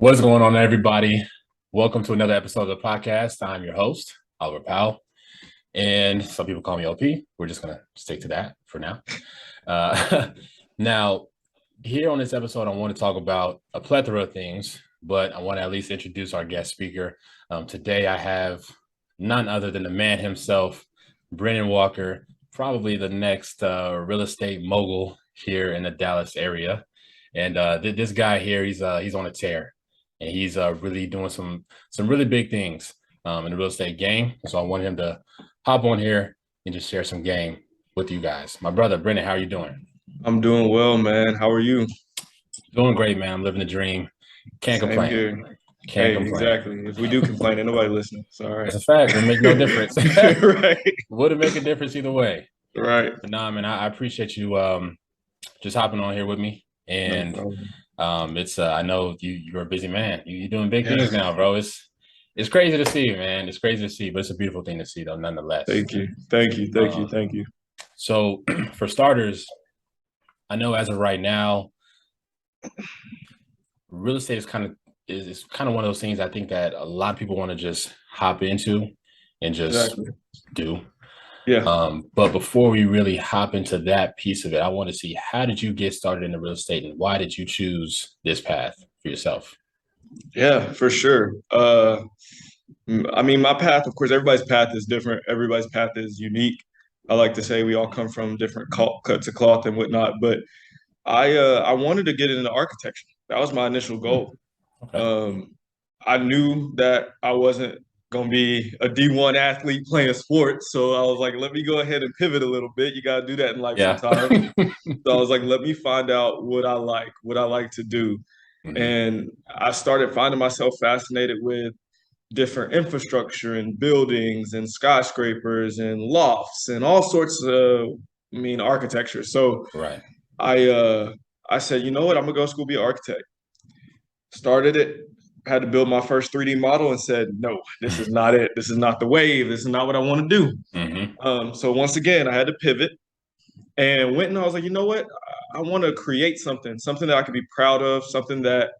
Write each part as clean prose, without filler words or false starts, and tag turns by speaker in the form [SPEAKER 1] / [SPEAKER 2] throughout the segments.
[SPEAKER 1] What's going on, everybody? Welcome to another episode of the podcast. I'm your host, Oliver Powell, and some people call me LP. We're just going to stick to that for now. Now, here on this episode, I want to talk about a plethora of things, but I want to at least introduce our guest speaker. Today, I have none other than the man himself, Brennan Walker, probably the next real estate mogul here in the Dallas area. And this guy here, he's on a tear. And he's really doing some really big things in the real estate game. So I want him to hop on here and just share some game with you guys. My brother, Brennan, how are you doing?
[SPEAKER 2] I'm doing well, man. How are you?
[SPEAKER 1] Doing great, man. I'm living the dream. Can't
[SPEAKER 2] Same
[SPEAKER 1] complain.
[SPEAKER 2] here.
[SPEAKER 1] Can't
[SPEAKER 2] Hey,
[SPEAKER 1] complain.
[SPEAKER 2] exactly. If we do complain, ain't nobody listening. It's all right.
[SPEAKER 1] It's a fact. It make no difference.
[SPEAKER 2] Right.
[SPEAKER 1] Wouldn't make a difference either way.
[SPEAKER 2] Right.
[SPEAKER 1] But nah, man, I appreciate you just hopping on here with me.
[SPEAKER 2] No
[SPEAKER 1] And
[SPEAKER 2] problem.
[SPEAKER 1] it's I know you're a busy man. You're doing big things
[SPEAKER 2] Yeah.
[SPEAKER 1] now, bro. It's crazy to see, man. It's crazy to see, but it's a beautiful thing to see, though, nonetheless.
[SPEAKER 2] Thank you. Thank you. Thank you.
[SPEAKER 1] Um,
[SPEAKER 2] Thank you.
[SPEAKER 1] so, for starters, I know as of right now, real estate is kind of one of those things I think that a lot of people want to just hop into and just
[SPEAKER 2] Exactly.
[SPEAKER 1] do.
[SPEAKER 2] Yeah.
[SPEAKER 1] But before we really hop into that piece of it, I want to see, how did you get started in the real estate and why did you choose this path for yourself?
[SPEAKER 2] Yeah, for sure. I mean, my path, of course, everybody's path is different. Everybody's path is unique. I like to say we all come from different cuts of cloth and whatnot, but I wanted to get into architecture. That was my initial goal.
[SPEAKER 1] Okay.
[SPEAKER 2] Um, I knew that I wasn't going to be a D1 athlete playing sports. So I was like, let me go ahead and pivot a little bit. You got to do that in life
[SPEAKER 1] Yeah.
[SPEAKER 2] sometimes. So I was like, let me find out what I like to do.
[SPEAKER 1] Mhm.
[SPEAKER 2] And I started finding myself fascinated with different infrastructure and buildings and skyscrapers and lofts and all sorts of, architecture. So
[SPEAKER 1] Right.
[SPEAKER 2] I uh, I said, you know what, I'm gonna go to school be an architect. Started it, had to build my first 3D model and said, no, this is not it. This is not the wave. This is not what I want to do.
[SPEAKER 1] Hmm.
[SPEAKER 2] So once again, I had to pivot and went and I was like, you know what? I want to create something that I could be proud of, something that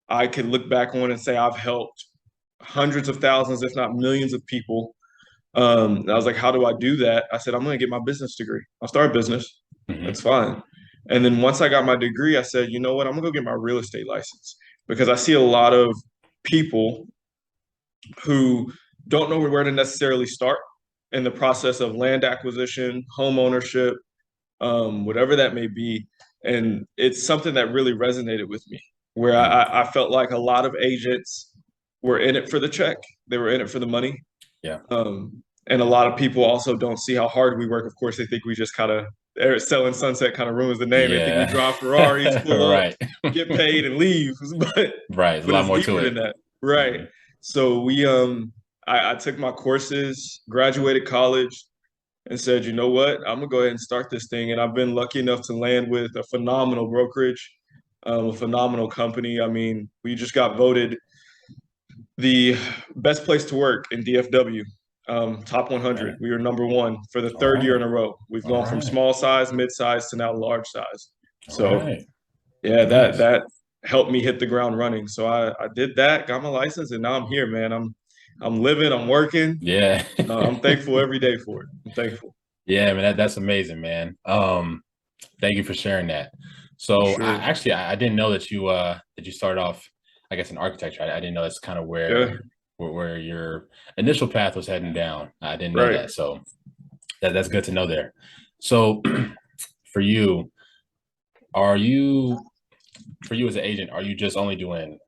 [SPEAKER 2] I could look back on and say I've helped hundreds of thousands, if not millions of people. And I was like, how do I do that? I said, I'm going to get my business degree. I'll start a business.
[SPEAKER 1] Hmm.
[SPEAKER 2] That's fine. And then once I got my degree, I said, you know what? I'm going to go get my real estate license because I see a lot of people who don't know where to necessarily start in the process of land acquisition, home ownership, whatever that may be. And it's something that really resonated with me, where I felt like a lot of agents were in it for the check, they were in it for the money.
[SPEAKER 1] Yeah.
[SPEAKER 2] And a lot of people also don't see how hard we work. Of course, they think we just kind of selling sunset kind of ruins the name. They think we
[SPEAKER 1] Yeah.
[SPEAKER 2] drive Ferraris, pull up,
[SPEAKER 1] Right.
[SPEAKER 2] get paid, and leave. But
[SPEAKER 1] Right. There's a
[SPEAKER 2] but
[SPEAKER 1] lot
[SPEAKER 2] it's
[SPEAKER 1] more to
[SPEAKER 2] deeper than
[SPEAKER 1] it.
[SPEAKER 2] that, right?
[SPEAKER 1] Mhm.
[SPEAKER 2] So I took my courses, graduated college, and said, you know what, I'm gonna go ahead and start this thing. And I've been lucky enough to land with a phenomenal brokerage, a phenomenal company. I mean, we just got voted the best place to work in DFW, top
[SPEAKER 1] Okay.
[SPEAKER 2] 100. We were number one for the
[SPEAKER 1] All
[SPEAKER 2] third year in
[SPEAKER 1] right.
[SPEAKER 2] a row. We've
[SPEAKER 1] All
[SPEAKER 2] gone from
[SPEAKER 1] right.
[SPEAKER 2] small size, mid size to now large size.
[SPEAKER 1] All
[SPEAKER 2] So
[SPEAKER 1] right.
[SPEAKER 2] yeah, that
[SPEAKER 1] Nice.
[SPEAKER 2] that helped me hit the ground running. So I did that, got my license, and now I'm here, man. I'm living, I'm working.
[SPEAKER 1] Yeah.
[SPEAKER 2] I'm thankful every day for it. I'm thankful.
[SPEAKER 1] Yeah, man, that's amazing, man. Thank you for sharing that.
[SPEAKER 2] For
[SPEAKER 1] So
[SPEAKER 2] sure.
[SPEAKER 1] I didn't know that you started off, I guess, in architecture. I didn't know that's kind of
[SPEAKER 2] Yeah.
[SPEAKER 1] where your initial path was heading down. I didn't know
[SPEAKER 2] Right.
[SPEAKER 1] that. So that's good to know there. So for you, are you for you as an agent, are you just only doing,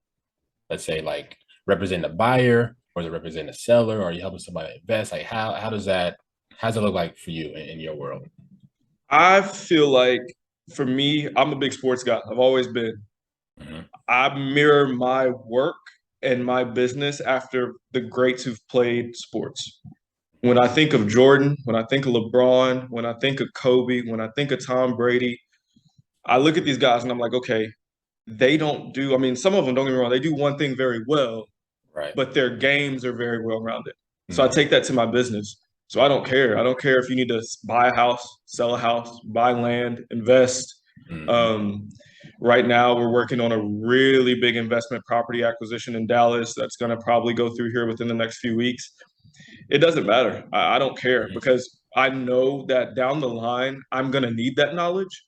[SPEAKER 1] let's say, like representing the buyer, or is it representing the seller, or are you helping somebody invest? Like how does it look like for you in your world?
[SPEAKER 2] I feel like for me, I'm a big sports guy. I've always been.
[SPEAKER 1] Hmm.
[SPEAKER 2] I mirror my work and my business after the greats who've played sports. When I think of Jordan, when I think of LeBron, when I think of Kobe, when I think of Tom Brady, I look at these guys and I'm like, okay, they don't do, I mean, some of them, don't get me wrong, they do one thing very well,
[SPEAKER 1] Right.
[SPEAKER 2] but their games are very well rounded. So I
[SPEAKER 1] Hmm.
[SPEAKER 2] take that to my business. So I don't care. I don't care if you need to buy a house, sell a house, buy land, invest.
[SPEAKER 1] Hmm.
[SPEAKER 2] Um, Right now, we're working on a really big investment property acquisition in Dallas that's going to probably go through here within the next few weeks. It doesn't matter. I don't care
[SPEAKER 1] Mhm.
[SPEAKER 2] because I know that down the line, I'm going to need that knowledge.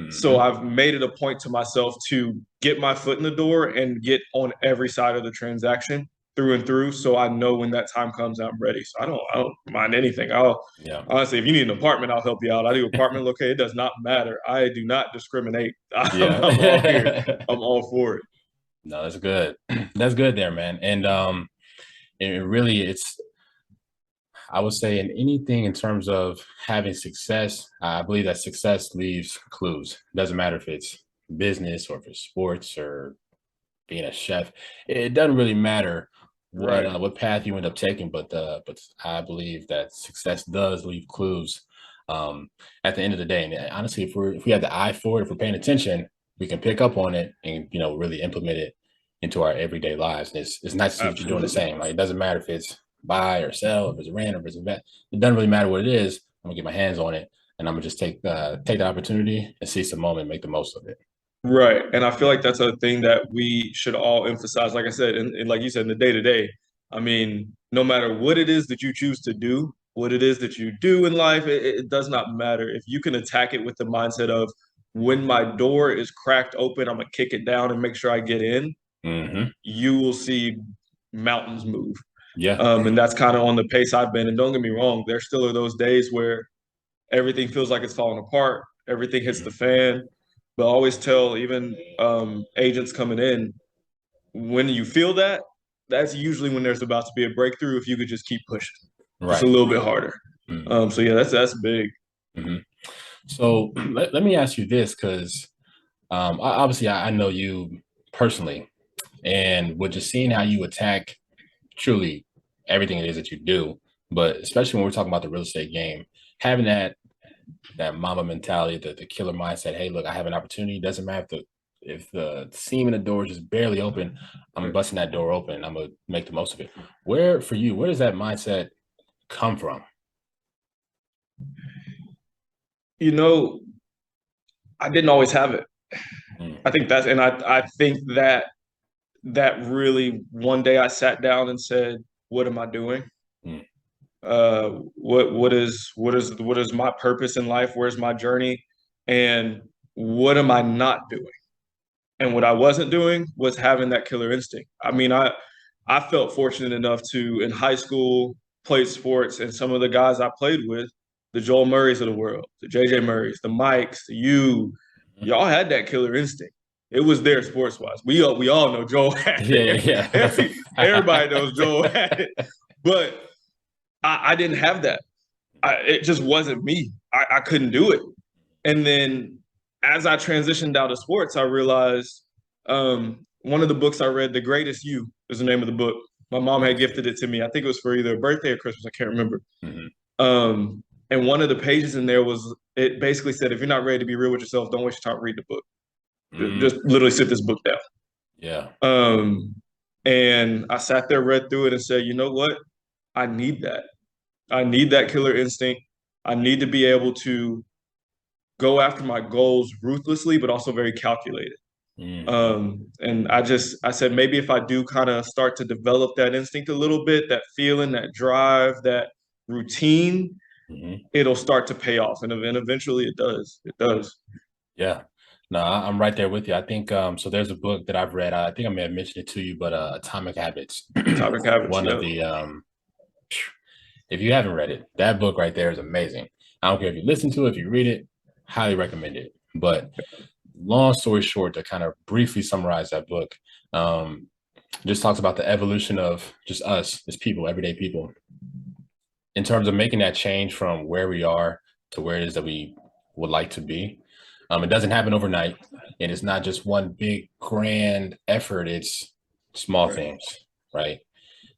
[SPEAKER 2] So
[SPEAKER 1] Mhm.
[SPEAKER 2] I've made it a point to myself to get my foot in the door and get on every side of the transaction through and through. So I know when that time comes, I'm ready. So I don't mind anything. I'll
[SPEAKER 1] Yeah.
[SPEAKER 2] honestly, if you need an apartment, I'll help you out. I do apartment locate. It does not matter. I do not discriminate. I'm all here.
[SPEAKER 1] Yeah.
[SPEAKER 2] I'm all for it.
[SPEAKER 1] No, that's good. That's good there, man. And it really it's I would say in anything in terms of having success, I believe that success leaves clues. Doesn't matter if it's business or if it's sports or being a chef. It doesn't really matter
[SPEAKER 2] Right.
[SPEAKER 1] what path you end up taking, but I believe that success does leave clues at the end of the day. And honestly, if we have the eye for it, if we're paying attention, we can pick up on it and really implement it into our everyday lives. And it's nice to see what you're doing the
[SPEAKER 2] Absolutely.
[SPEAKER 1] same. Like it doesn't matter if it's buy or sell, if it's rent, or if it's invest. It doesn't really matter what it is. I'm gonna get my hands on it, and I'm gonna just take the opportunity and seize the moment, make the most of it.
[SPEAKER 2] Right. And I feel like that's a thing that we should all emphasize. Like I said, and like you said, in the day to day, I mean, no matter what it is that you choose to do, what it is that you do in life, it does not matter. If you can attack it with the mindset of when my door is cracked open, I'm going to kick it down and make sure I get in,
[SPEAKER 1] Hmm.
[SPEAKER 2] you will see mountains move.
[SPEAKER 1] Yeah.
[SPEAKER 2] And that's kind of on the pace I've been. And don't get me wrong, there still are those days where everything feels like it's falling apart, everything hits the
[SPEAKER 1] Mhm.
[SPEAKER 2] fan. But I always tell even agents coming in, when you feel that, that's usually when there's about to be a breakthrough. If you could just keep pushing, just a
[SPEAKER 1] Right.
[SPEAKER 2] little bit harder.
[SPEAKER 1] Mhm.
[SPEAKER 2] So yeah, that's big.
[SPEAKER 1] Mhm. So let me ask you this, because obviously I know you personally, and with just seeing how you attack truly everything it is that you do, but especially when we're talking about the real estate game, having that mama mentality, the killer mindset. Hey, look, I have an opportunity. Doesn't matter if the seam in the door is just barely open. I'm
[SPEAKER 2] Right.
[SPEAKER 1] busting that door open. I'm gonna make the most of it. Where for you? Where does that mindset come from?
[SPEAKER 2] You know, I didn't always have it.
[SPEAKER 1] Mm,
[SPEAKER 2] I think that's, and I think that that really one day I sat down and said, "What am I doing?
[SPEAKER 1] mm,
[SPEAKER 2] What is my purpose in life? Where's my journey? And what am I not doing?" And what I wasn't doing was having that killer instinct. I mean, I felt fortunate enough to in high school play sports, and some of the guys I played with, the Joel Murrays of the world, the JJ Murrays, the Mikes,
[SPEAKER 1] mm.
[SPEAKER 2] y'all had that killer instinct. It was there sports wise. We all know Joel had
[SPEAKER 1] Yeah,
[SPEAKER 2] it.
[SPEAKER 1] yeah, that's a
[SPEAKER 2] Everybody knows
[SPEAKER 1] fact.
[SPEAKER 2] Joel had it, but I didn't have that. It just wasn't me. I couldn't do it. And then as I transitioned out of sports, I realized one of the books I read, The Greatest You, is the name of the book. My mom had
[SPEAKER 1] Yes.
[SPEAKER 2] gifted it to me. I think it was for either a birthday or Christmas. I can't remember.
[SPEAKER 1] Mhm,
[SPEAKER 2] Um, and one of the pages in there was, it basically said, if you're not ready to be real with yourself, don't waste your time reading the book.
[SPEAKER 1] mm,
[SPEAKER 2] Just literally sit this book down.
[SPEAKER 1] yeah.
[SPEAKER 2] Um, and I sat there, read through it, and said, you know what? I need that. I need that killer instinct. I need to be able to go after my goals ruthlessly, but also very calculated.
[SPEAKER 1] Mhm,
[SPEAKER 2] And I said, maybe if I do kind of start to develop that instinct a little bit, that feeling, that drive, that routine,
[SPEAKER 1] mhm.
[SPEAKER 2] it'll start to pay off. And then eventually it does. It does.
[SPEAKER 1] Yeah. No, I'm right there with you. I think so. There's a book that I've read. I think I may have mentioned it to you, but Atomic Habits.
[SPEAKER 2] Atomic habits.
[SPEAKER 1] One of
[SPEAKER 2] Yeah.
[SPEAKER 1] the if you haven't read it, that book right there is amazing. I don't care if you listen to it, if you read it, highly recommend it. But long story short, to kind of briefly summarize that book, um, just talks about the evolution of just us as people, everyday people, in terms of making that change from where we are to where it is that we would like to be. It doesn't happen overnight, and it's not just one big grand effort. It's small
[SPEAKER 2] Right.
[SPEAKER 1] things, right?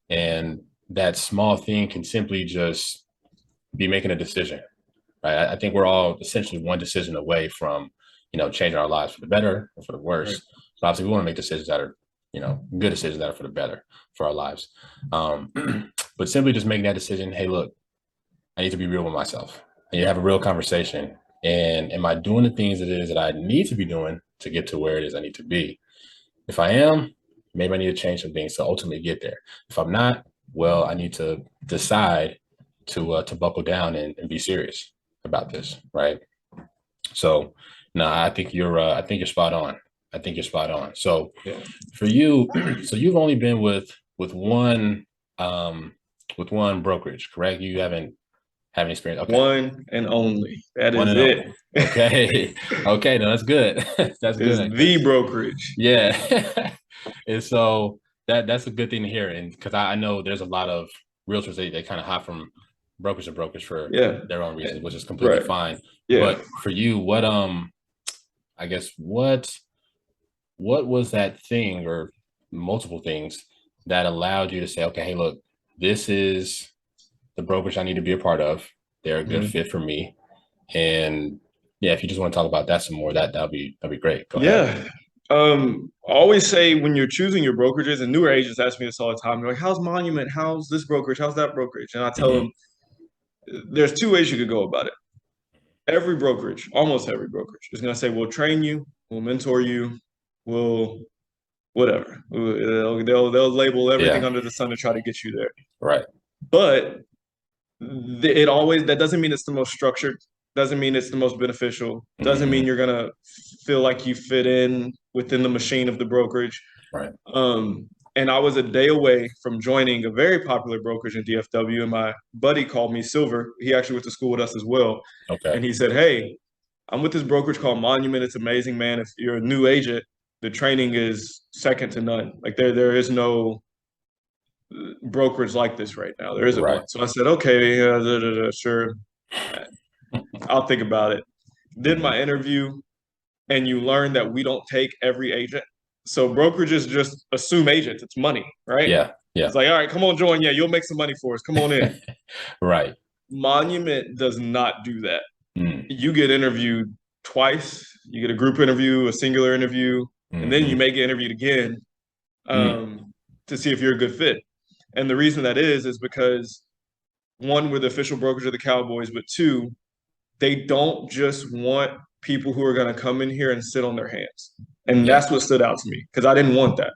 [SPEAKER 1] And that small thing can simply just be making a decision, right? I think we're all essentially one decision away from, changing our lives for the better or for the
[SPEAKER 2] Right.
[SPEAKER 1] worse. So obviously, we want to make decisions that are, good decisions that are for the better for our lives. Um, but simply just making that decision. Hey, look, I need to be real with myself. I need to have a real conversation. And am I doing the things that it is that I need to be doing, to get to where it is I need to be. If I am, maybe I need to change some things to ultimately get there. If I'm not, well, I need to decide to buckle down and be serious about this, right? So, no, I think you're spot on. I think you're spot on. So,
[SPEAKER 2] Yeah.
[SPEAKER 1] for you, so you've only been with one with one brokerage, correct? You haven't experienced. Okay,
[SPEAKER 2] One and only. That
[SPEAKER 1] one
[SPEAKER 2] is
[SPEAKER 1] and
[SPEAKER 2] it.
[SPEAKER 1] only. Okay, okay, no, that's good. That's
[SPEAKER 2] Is
[SPEAKER 1] good
[SPEAKER 2] the
[SPEAKER 1] because
[SPEAKER 2] brokerage.
[SPEAKER 1] yeah, and so that's a good thing to hear, and because I know there's a lot of realtors they kind of hop from brokers to brokers for
[SPEAKER 2] Yeah.
[SPEAKER 1] their own reasons, which is completely
[SPEAKER 2] Right.
[SPEAKER 1] fine.
[SPEAKER 2] Yeah.
[SPEAKER 1] But for you, what I guess what was that thing or multiple things that allowed you to say, okay, hey, look, this is the brokerage I need to be a part of. They're a good
[SPEAKER 2] Mhm.
[SPEAKER 1] fit for me. And yeah, if you just want to talk about that some more, that'd be great. Go ahead.
[SPEAKER 2] Yeah. I always say when you're choosing your brokerages, and newer agents ask me this all the time. They're like, how's Monument? How's this brokerage? How's that brokerage? And I tell
[SPEAKER 1] Hmm.
[SPEAKER 2] them there's two ways you could go about it. Every brokerage, almost every brokerage, is going to say, we'll train you, we'll mentor you, we'll whatever. They'll label everything
[SPEAKER 1] Yeah,
[SPEAKER 2] under the sun to try to get you there.
[SPEAKER 1] right.
[SPEAKER 2] But it always, that doesn't mean it's the most structured, doesn't mean it's the most beneficial, doesn't mean
[SPEAKER 1] Hmm.
[SPEAKER 2] you're gonna feel like you fit in within the machine of the brokerage.
[SPEAKER 1] Right.
[SPEAKER 2] And I was a day away from joining a very popular brokerage in DFW, and my buddy called me Silver. He actually went to school with us as well,
[SPEAKER 1] Okay.
[SPEAKER 2] and he said, "Hey, I'm with this brokerage called Monument. It's amazing, man. If you're a new agent, the training is second to none. Like there is no brokerage like this right now. There isn't
[SPEAKER 1] Right.
[SPEAKER 2] one." So I said, "Okay, sure, I'll think about it." Did
[SPEAKER 1] Hmm.
[SPEAKER 2] my interview, and you learn that we don't take every agent. So brokerages just assume agents. It's money, right?
[SPEAKER 1] Yeah. Yeah.
[SPEAKER 2] It's like, all right, come on, join. Yeah, you'll make some money for us. Come on in.
[SPEAKER 1] Right.
[SPEAKER 2] Monument does not do that.
[SPEAKER 1] Mm.
[SPEAKER 2] You get interviewed twice. You get a group interview, a singular interview, and then you
[SPEAKER 1] Hmm.
[SPEAKER 2] may get interviewed again
[SPEAKER 1] Mm.
[SPEAKER 2] to see if you're a good fit. And the reason that is because one, we're the official brokerage of the Cowboys, but two, they don't just want people who are going to come in here and sit on their hands. And
[SPEAKER 1] Yeah.
[SPEAKER 2] that's what stood out to me because I didn't want that.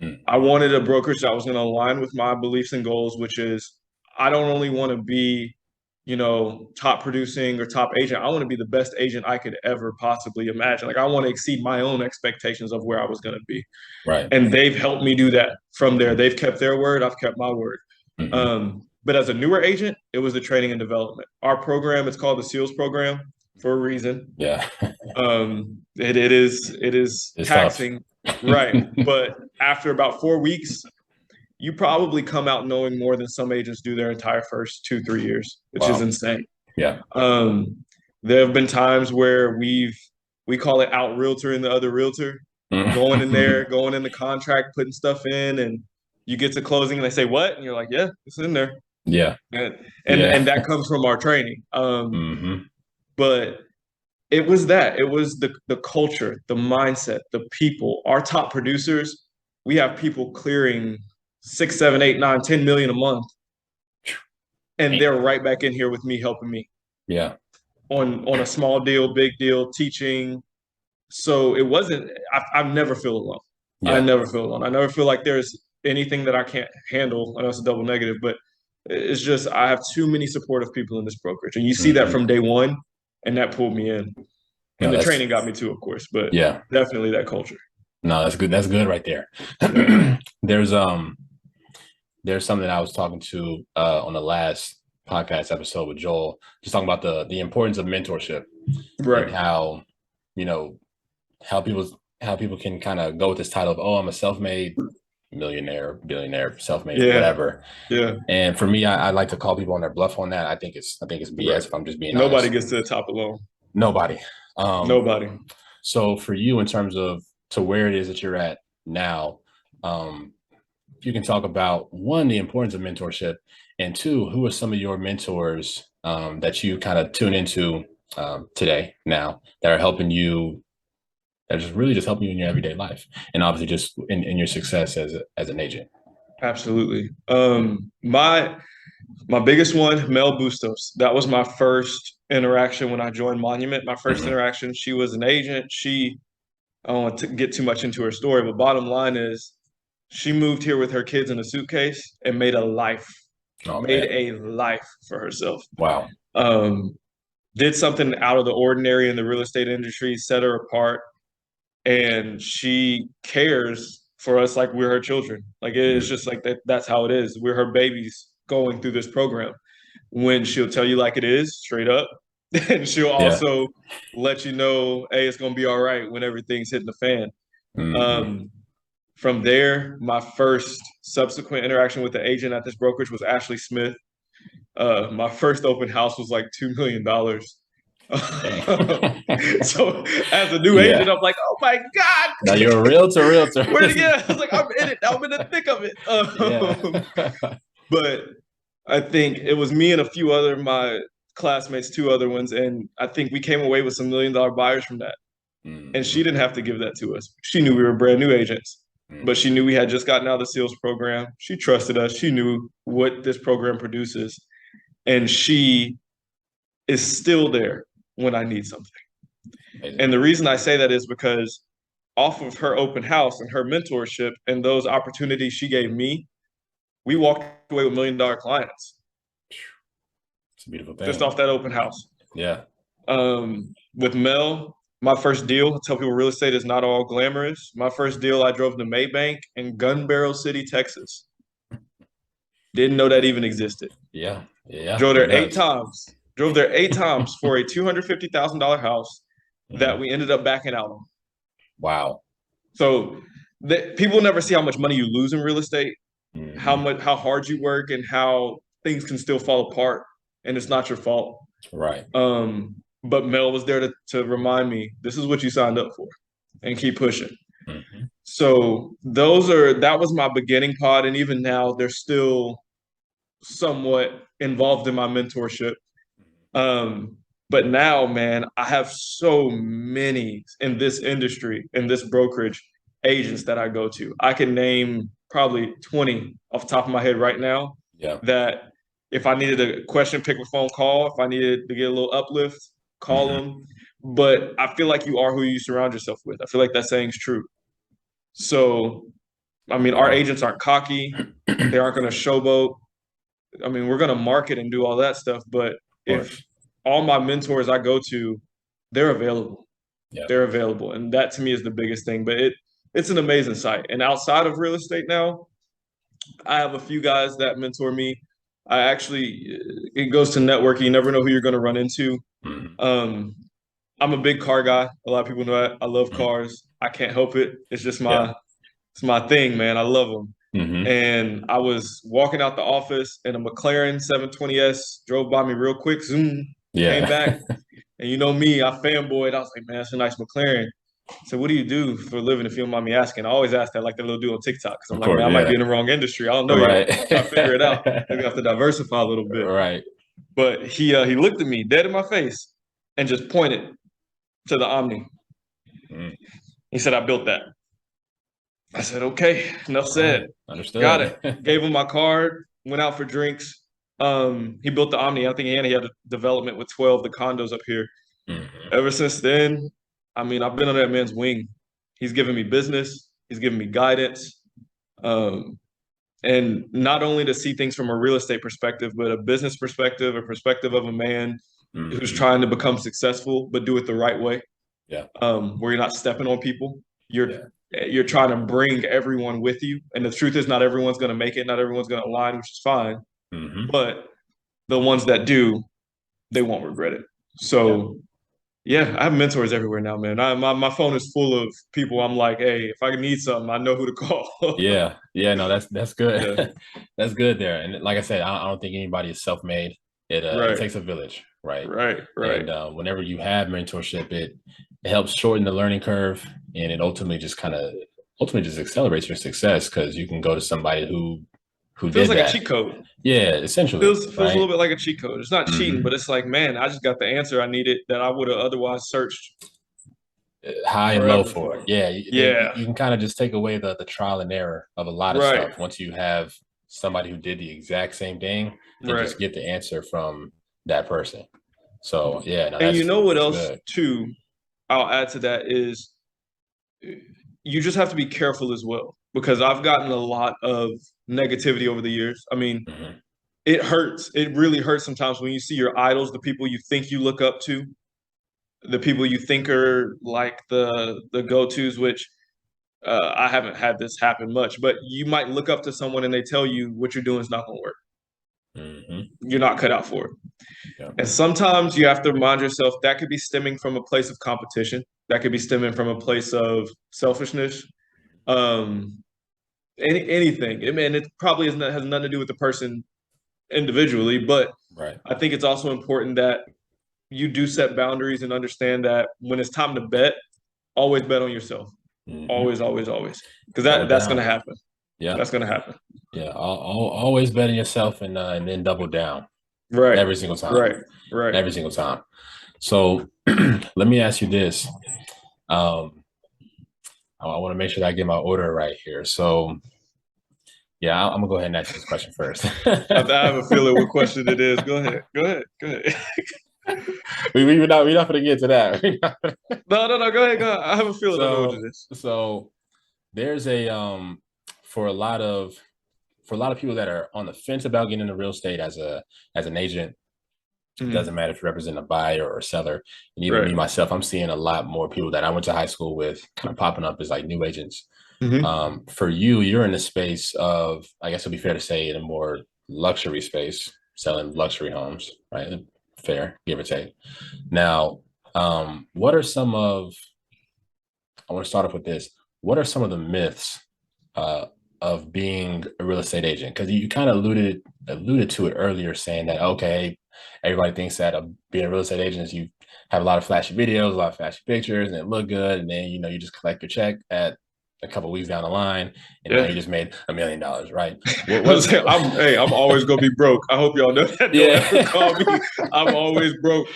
[SPEAKER 1] Mm.
[SPEAKER 2] I wanted a brokerage that was going to align with my beliefs and goals, which is I don't only want to be, top producing or top agent. I want to be the best agent I could ever possibly imagine. Like I want to exceed my own expectations of where I was going to be.
[SPEAKER 1] Right.
[SPEAKER 2] And they've helped me do that from there. They've kept their word. I've kept my word.
[SPEAKER 1] Hmm.
[SPEAKER 2] But as a newer agent, it was the training and development. Our program, it's called the SEALs program for a reason.
[SPEAKER 1] Yeah.
[SPEAKER 2] It is
[SPEAKER 1] It's tough.
[SPEAKER 2] taxing, right? But after about 4 weeks, you probably come out knowing more than some agents do their entire first 2-3 years, which is
[SPEAKER 1] Wow.
[SPEAKER 2] insane.
[SPEAKER 1] Yeah.
[SPEAKER 2] Um, there have been times where we call it out realtor in the other realtor, going in there, going in the contract, putting stuff in, and you get to closing and they say, what? And you're like, yeah, it's in there.
[SPEAKER 1] Yeah.
[SPEAKER 2] And
[SPEAKER 1] Yeah.
[SPEAKER 2] and that comes from our training.
[SPEAKER 1] Hmm.
[SPEAKER 2] But it was that. It was the culture, the mindset, the people. Our top producers, we have people clearing 6, 7, 8, 9, 10 million a month, and they're right back in here with me, helping me
[SPEAKER 1] Yeah.
[SPEAKER 2] on a small deal, big deal, teaching. So it wasn't. I never feel alone. I
[SPEAKER 1] Yeah.
[SPEAKER 2] never feel alone. I never feel like there's anything that I can't handle. I know it's a double negative, but it's just I have too many supportive people in this brokerage, and you see that
[SPEAKER 1] Hmm.
[SPEAKER 2] from day one, and that pulled me in. And
[SPEAKER 1] No,
[SPEAKER 2] the
[SPEAKER 1] that's
[SPEAKER 2] training got me too, of course, but
[SPEAKER 1] yeah.
[SPEAKER 2] definitely that culture.
[SPEAKER 1] No, that's good. That's good right there.
[SPEAKER 2] Yeah.
[SPEAKER 1] There's there's something I was talking to on the last podcast episode with Joel, just talking about the importance of mentorship and
[SPEAKER 2] Right.
[SPEAKER 1] how, you know, how people can kind of go with this title of, oh, I'm a self-made millionaire, billionaire, self-made,
[SPEAKER 2] Yeah.
[SPEAKER 1] whatever.
[SPEAKER 2] Yeah.
[SPEAKER 1] And for me, I like to call people on their bluff on that. I think it's
[SPEAKER 2] Right.
[SPEAKER 1] BS if I'm just being
[SPEAKER 2] Nobody
[SPEAKER 1] honest.
[SPEAKER 2] gets to the top alone.
[SPEAKER 1] Nobody. Um,
[SPEAKER 2] Nobody.
[SPEAKER 1] so for you, in terms of to where it is that you're at now, um, if you can talk about one, the importance of mentorship, and two, who are some of your mentors that you kind of tune into today now that are helping you, that are just really just helping you in your everyday life, and obviously just in your success as an agent.
[SPEAKER 2] Absolutely. My biggest one, Mel Bustos. That was my first interaction when I joined Monument. My first
[SPEAKER 1] Hmm.
[SPEAKER 2] interaction, she was an agent. She I don't want to get too much into her story, but bottom line is she moved here with her kids in a suitcase and
[SPEAKER 1] Oh
[SPEAKER 2] made
[SPEAKER 1] man.
[SPEAKER 2] a life for herself.
[SPEAKER 1] Wow.
[SPEAKER 2] Um, did something out of the ordinary in the real estate industry, set her apart, and she cares for us like we're her children. Like it's
[SPEAKER 1] Mm.
[SPEAKER 2] just like that. That's how it is. We're her babies going through this program. When she'll tell you like it is, straight up, and she'll
[SPEAKER 1] Yeah.
[SPEAKER 2] also let you know, hey, it's gonna be all right when everything's hitting the fan.
[SPEAKER 1] Hmm.
[SPEAKER 2] Um, from there, my first subsequent interaction with the agent at this brokerage was Ashley Smith. My first open house was like $2 million. So as a new agent,
[SPEAKER 1] Yeah.
[SPEAKER 2] I'm like, oh my
[SPEAKER 1] Now
[SPEAKER 2] God,
[SPEAKER 1] you're a realtor.
[SPEAKER 2] where to get? I was like, I'm in it. I'm in the thick of it.
[SPEAKER 1] Yeah.
[SPEAKER 2] But I think it was me and a few other my classmates, two other ones, and I think we came away with some $1 million buyers from that. And she
[SPEAKER 1] Hmm.
[SPEAKER 2] didn't have to give that to us. She knew we were brand new agents, but
[SPEAKER 1] Hmm.
[SPEAKER 2] she knew we had just gotten out of the sales program. She trusted us. She knew what this program produces, and she is still there when I need something.
[SPEAKER 1] Amazing.
[SPEAKER 2] And the reason I say that is because off of her open house and her mentorship and those opportunities she gave me, we walked away with $1 million clients
[SPEAKER 1] It's a beautiful
[SPEAKER 2] just
[SPEAKER 1] thing.
[SPEAKER 2] off that open house.
[SPEAKER 1] Yeah.
[SPEAKER 2] With Mel, my first deal, I tell people real estate is not all glamorous. My first deal, I drove to Maybank in Gun Barrel City, Texas. Didn't know that even existed.
[SPEAKER 1] Yeah. Yeah.
[SPEAKER 2] Drove
[SPEAKER 1] Who
[SPEAKER 2] there eight
[SPEAKER 1] does?
[SPEAKER 2] times. Drove there 8 times for a $250,000 house that
[SPEAKER 1] Hmm.
[SPEAKER 2] we ended up backing out on.
[SPEAKER 1] Wow.
[SPEAKER 2] So people never see how much money you lose in real estate,
[SPEAKER 1] Hmm.
[SPEAKER 2] how hard you work, and how things can still fall apart, and it's not your fault.
[SPEAKER 1] Right.
[SPEAKER 2] But Mel was there to remind me this is what you signed up for, and keep pushing.
[SPEAKER 1] Hmm.
[SPEAKER 2] So that was my beginning pod, and even now they're still somewhat involved in my mentorship. Um, but now, man, I have so many in this industry, in this brokerage, agents that I go to. I can name probably 20 off the top of my head right now
[SPEAKER 1] Yeah.
[SPEAKER 2] that if I needed a question, pick a phone call. If I needed to get a little uplift, call
[SPEAKER 1] Hmm.
[SPEAKER 2] them. But I feel like you are who you surround yourself with. I feel like that saying's true. So, I mean, our
[SPEAKER 1] Yeah.
[SPEAKER 2] agents aren't cocky. They aren't going to showboat. I mean, we're going to market and do all that stuff. But
[SPEAKER 1] Of
[SPEAKER 2] if
[SPEAKER 1] course.
[SPEAKER 2] all my mentors I go to, they're available.
[SPEAKER 1] Yeah.
[SPEAKER 2] They're available. And that to me is the biggest thing. But it's an amazing site. And outside of real estate now, I have a few guys that mentor me. I actually, it goes to networking. You never know who you're going to run into.
[SPEAKER 1] Hmm.
[SPEAKER 2] Um, I'm a big car guy. A lot of people know that. I love
[SPEAKER 1] Hmm.
[SPEAKER 2] cars. I can't help it. It's just
[SPEAKER 1] Yeah.
[SPEAKER 2] it's my thing, man. I love them.
[SPEAKER 1] Hmm.
[SPEAKER 2] And I was walking out the office and a McLaren 720S drove by me real quick, zoom, came
[SPEAKER 1] Yeah.
[SPEAKER 2] back. And you know me, I fanboyed. I was like, man, that's a nice McLaren. So what do you do for a living if you don't mind me asking? I always ask that like the little dude on TikTok because I'm
[SPEAKER 1] Of
[SPEAKER 2] like, man,
[SPEAKER 1] course.
[SPEAKER 2] I might be
[SPEAKER 1] Yeah.
[SPEAKER 2] in the wrong industry. I don't know yet.
[SPEAKER 1] Right.
[SPEAKER 2] Try to figure it out. Maybe I have to diversify a little bit.
[SPEAKER 1] Right.
[SPEAKER 2] But he looked at me dead in my face and just pointed to the Omni.
[SPEAKER 1] Mm.
[SPEAKER 2] He said, I built that. I said, okay, enough
[SPEAKER 1] All right.
[SPEAKER 2] said. Got
[SPEAKER 1] Understood.
[SPEAKER 2] it. Gave him my card, went out for drinks. He built the Omni. I think he had a development with 12 the condos up here.
[SPEAKER 1] Hmm.
[SPEAKER 2] Ever since then, I mean, I've been on that man's wing. He's given me business. He's given me guidance. Um, and not only to see things from a real estate perspective, but a business perspective, a perspective of a man who's
[SPEAKER 1] Hmm.
[SPEAKER 2] trying to become successful, but do it the right way,
[SPEAKER 1] Yeah.
[SPEAKER 2] where you're not stepping on people. You're
[SPEAKER 1] Yeah.
[SPEAKER 2] you're trying to bring everyone with you. And the truth is, not everyone's going to make it. Not everyone's going to align, which is fine.
[SPEAKER 1] Hmm.
[SPEAKER 2] But the ones that do, they won't regret it.
[SPEAKER 1] Yeah.
[SPEAKER 2] So yeah, I have mentors everywhere now, man. My phone is full of people. I'm like, hey, if I need something, I know who to call.
[SPEAKER 1] Yeah. Yeah. No, that's good.
[SPEAKER 2] Yeah,
[SPEAKER 1] That's good there. And like I said, I don't think anybody is self-made. It
[SPEAKER 2] right,
[SPEAKER 1] takes a village, right?
[SPEAKER 2] right.
[SPEAKER 1] And whenever you have mentorship, it helps shorten the learning curve, and it ultimately just accelerates your success because you can go to somebody who
[SPEAKER 2] Feels
[SPEAKER 1] did
[SPEAKER 2] like a
[SPEAKER 1] that.
[SPEAKER 2] cheat code.
[SPEAKER 1] Yeah, essentially,
[SPEAKER 2] Feels a
[SPEAKER 1] right?
[SPEAKER 2] little bit like a cheat code. It's not cheating, but
[SPEAKER 1] Hmm.
[SPEAKER 2] it's like, man, I just got the answer I needed that I would have otherwise searched
[SPEAKER 1] High and low
[SPEAKER 2] forever
[SPEAKER 1] for it.
[SPEAKER 2] for.
[SPEAKER 1] Yeah,
[SPEAKER 2] Yeah,
[SPEAKER 1] you can kind of just take away the trial and error of a lot of
[SPEAKER 2] right,
[SPEAKER 1] stuff once you have somebody who did the exact same thing and
[SPEAKER 2] right.
[SPEAKER 1] just get the answer from that person. So yeah, no,
[SPEAKER 2] And you know what
[SPEAKER 1] that's
[SPEAKER 2] else
[SPEAKER 1] good.
[SPEAKER 2] too? I'll add to that is you just have to be careful as well, because I've gotten a lot of negativity over the years. I mean,
[SPEAKER 1] Mhm.
[SPEAKER 2] it hurts. It really hurts sometimes when you see your idols, the people you think you look up to, the people you think are like the go-tos, which I haven't had this happen much, but you might look up to someone and they tell you what you're doing is not going to work.
[SPEAKER 1] Mhm.
[SPEAKER 2] You're not cut out for it.
[SPEAKER 1] Yeah.
[SPEAKER 2] And sometimes you have to remind yourself that could be stemming from a place of competition. That could be stemming from a place of selfishness. Um, anything. I mean, it probably has nothing to do with the person individually, but
[SPEAKER 1] Right.
[SPEAKER 2] I think it's also important that you do set boundaries and understand that when it's time to bet, always bet on yourself.
[SPEAKER 1] Mhm.
[SPEAKER 2] Always, always, always. Because
[SPEAKER 1] Double
[SPEAKER 2] that's going
[SPEAKER 1] down.
[SPEAKER 2] to happen.
[SPEAKER 1] Yeah.
[SPEAKER 2] That's going to happen.
[SPEAKER 1] Yeah. Always bet on yourself and then double down
[SPEAKER 2] Right.
[SPEAKER 1] every single time.
[SPEAKER 2] Right. Right.
[SPEAKER 1] Every single time. So let me ask you this. I want to make sure that I get my order right here. So yeah, I'm gonna go ahead and ask you this question first.
[SPEAKER 2] I have a feeling what question it is. Go ahead. Go ahead. Go ahead.
[SPEAKER 1] we're not gonna get to that.
[SPEAKER 2] No, no, no. Go ahead. Go ahead. I have a feeling I know what
[SPEAKER 1] So
[SPEAKER 2] it is.
[SPEAKER 1] so there's a for a lot of people that are on the fence about getting into real estate as an agent. It doesn't
[SPEAKER 2] Mhm.
[SPEAKER 1] matter if you represent a buyer or a seller. And even me
[SPEAKER 2] Right.
[SPEAKER 1] myself, I'm seeing a lot more people that I went to high school with kind of popping up as like new agents.
[SPEAKER 2] Hmm.
[SPEAKER 1] For you, you're in the space of, I guess it'd be fair to say, in a more luxury space, selling luxury homes, right? Fair, give or take. Now, what are some of, I want to start off with this. What are some of the myths uh, of being a real estate agent? Because you kind of alluded to it earlier, saying that okay, everybody thinks that being a real estate agent is you have a lot of flashy videos, a lot of flashy pictures, and it look good, and then you just collect your check at a couple of weeks down the line, and now
[SPEAKER 2] Yeah.
[SPEAKER 1] you just made $1 million, right?
[SPEAKER 2] I'm
[SPEAKER 1] What's
[SPEAKER 2] saying, I'm always gonna be broke. I hope y'all know that. Don't ever call me.
[SPEAKER 1] yeah.
[SPEAKER 2] I'm always broke.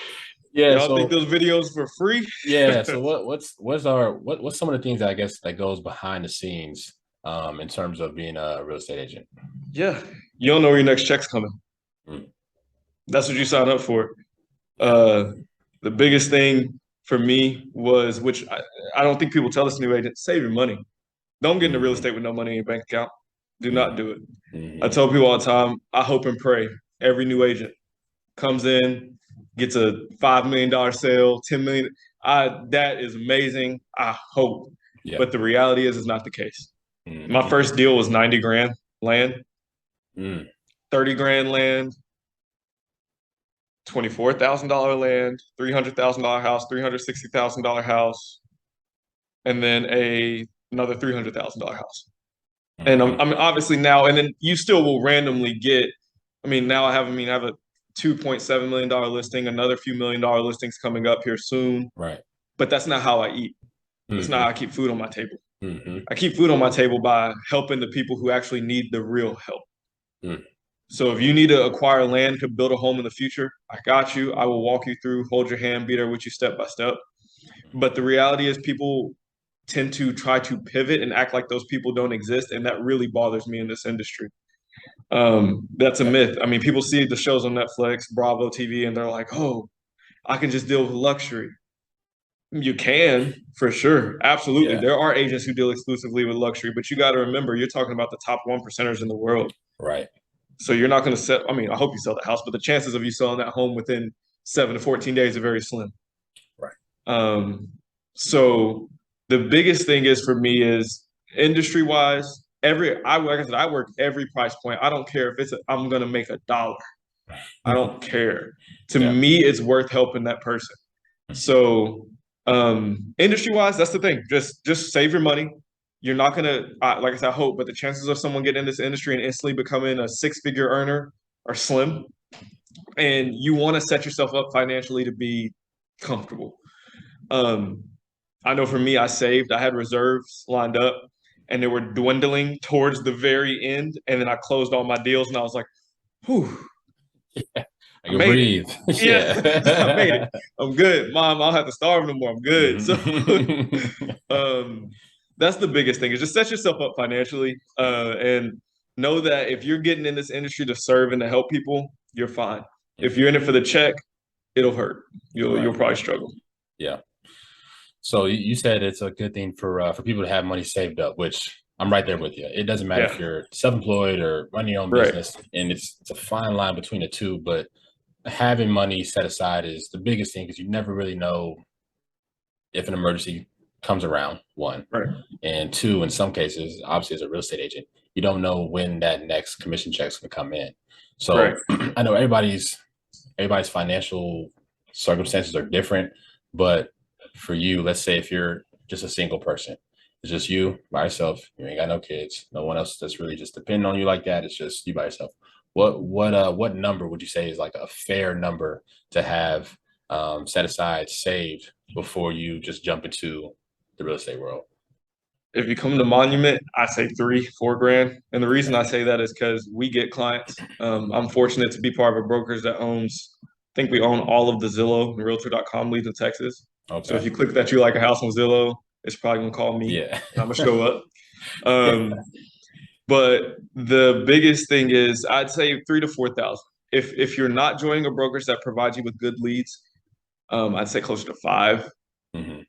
[SPEAKER 1] Yeah,
[SPEAKER 2] Y'all think
[SPEAKER 1] so
[SPEAKER 2] those videos for free?
[SPEAKER 1] yeah, so what's some of the things that I guess that goes behind the scenes in terms of being a real estate agent?
[SPEAKER 2] Yeah. You don't know where your next check's coming.
[SPEAKER 1] Mm,
[SPEAKER 2] That's what you sign up for.
[SPEAKER 1] yeah.
[SPEAKER 2] Uh, the biggest thing for me was, which I don't think people tell us new agents, save your money. Don't get into real
[SPEAKER 1] Hmm.
[SPEAKER 2] estate with no money in your bank account. Do not
[SPEAKER 1] Hmm.
[SPEAKER 2] do it. I
[SPEAKER 1] Hmm.
[SPEAKER 2] tell people all the time, I hope and pray every new agent comes in, gets a $5 million sale, 10 million. That is amazing. I hope.
[SPEAKER 1] Yeah.
[SPEAKER 2] But the reality is it's not the case. My
[SPEAKER 1] Hmm.
[SPEAKER 2] first deal was 90 grand land,
[SPEAKER 1] Mm,
[SPEAKER 2] 30 grand land, $24,000 land, $300,000 house, $360,000 house, and then another $300,000 house. And
[SPEAKER 1] hmm.
[SPEAKER 2] I'm obviously now, and then you still will randomly get. I mean, now I have a $2.7 million listing, another few $1 million listings coming up here soon.
[SPEAKER 1] Right.
[SPEAKER 2] But that's not how I eat. That's not how
[SPEAKER 1] Hmm.
[SPEAKER 2] I keep food on my table.
[SPEAKER 1] Hmm.
[SPEAKER 2] I keep food on my table by helping the people who actually need the real help.
[SPEAKER 1] Mm,
[SPEAKER 2] So if you need to acquire land to build a home in the future, I got you. I will walk you through, hold your hand, be there with you step by step. But the reality is people tend to try to pivot and act like those people don't exist. And that really bothers me in this industry. That's a
[SPEAKER 1] yeah.
[SPEAKER 2] myth. I mean, people see the shows on Netflix, Bravo TV, and they're like, oh, I can just deal with luxury. You can, for sure. Absolutely.
[SPEAKER 1] Yeah.
[SPEAKER 2] There are agents who deal exclusively with luxury, but you got to remember, you're talking about the top 1%ers in the world.
[SPEAKER 1] Right.
[SPEAKER 2] So you're not going to sell. I mean, I hope you sell the house, but the chances of you selling that home within 7 to 14 days are very slim.
[SPEAKER 1] Right.
[SPEAKER 2] Um, so the biggest thing is for me is industry wise, like I said, I work every price point. I don't care if I'm gonna make $1. I don't care. To
[SPEAKER 1] Yeah.
[SPEAKER 2] me, it's worth helping that person. So industry wise, that's the thing. Just save your money. You're not gonna like I said, I hope, but the chances of someone getting in this industry and instantly becoming a six-figure earner are slim. And you want to set yourself up financially to be comfortable. Um, I know for me, I saved. I had reserves lined up, and they were dwindling towards the very end. And then I closed all my deals, and I was like, "Whew,
[SPEAKER 1] I
[SPEAKER 2] I
[SPEAKER 1] can
[SPEAKER 2] made it."
[SPEAKER 1] breathe.
[SPEAKER 2] Yeah, I made it.
[SPEAKER 1] Yeah.
[SPEAKER 2] I'm good, Mom. I don't have to starve no more. I'm good. So,
[SPEAKER 1] Mhm.
[SPEAKER 2] um, that's the biggest thing is just set yourself up financially, and know that if you're getting in this industry to serve and to help people, you're fine. If you're in it for the check, it'll hurt. You'll
[SPEAKER 1] Right.
[SPEAKER 2] probably struggle.
[SPEAKER 1] Yeah. So you said it's a good thing for people to have money saved up, which I'm right there with you. It doesn't matter if
[SPEAKER 2] Yeah,
[SPEAKER 1] you're self-employed or running your own
[SPEAKER 2] right,
[SPEAKER 1] business, and it's a fine line between the two. But having money set aside is the biggest thing because you never really know if an emergency comes around, one.
[SPEAKER 2] right,
[SPEAKER 1] And two, in some cases, obviously as a real estate agent, you don't know when that next commission check's gonna come in.
[SPEAKER 2] right.
[SPEAKER 1] So I know everybody's financial circumstances are different, but for you, let's say if you're just a single person, it's just you by yourself, you ain't got no kids, no one else that's really just depending on you like that. It's just you by yourself. What number would you say is like a fair number to have set aside, saved before you just jump into the real estate world?
[SPEAKER 2] If you come to Monument, I say 3, 4 grand. And the reason
[SPEAKER 1] Okay.
[SPEAKER 2] I say that is because we get clients. I'm fortunate to be part of a brokerage that owns, I think we own all of the Zillow and Realtor.com leads in Texas. So if
[SPEAKER 1] Okay.
[SPEAKER 2] you click that you like a house on Zillow, it's probably gonna call me
[SPEAKER 1] Yeah.
[SPEAKER 2] and I'm gonna show up.
[SPEAKER 1] Yeah.
[SPEAKER 2] Um, but the biggest thing is I'd say 3 to 4 thousand. If you're not joining a brokerage that provides you with good leads, I'd say closer to 5.
[SPEAKER 1] Hmm.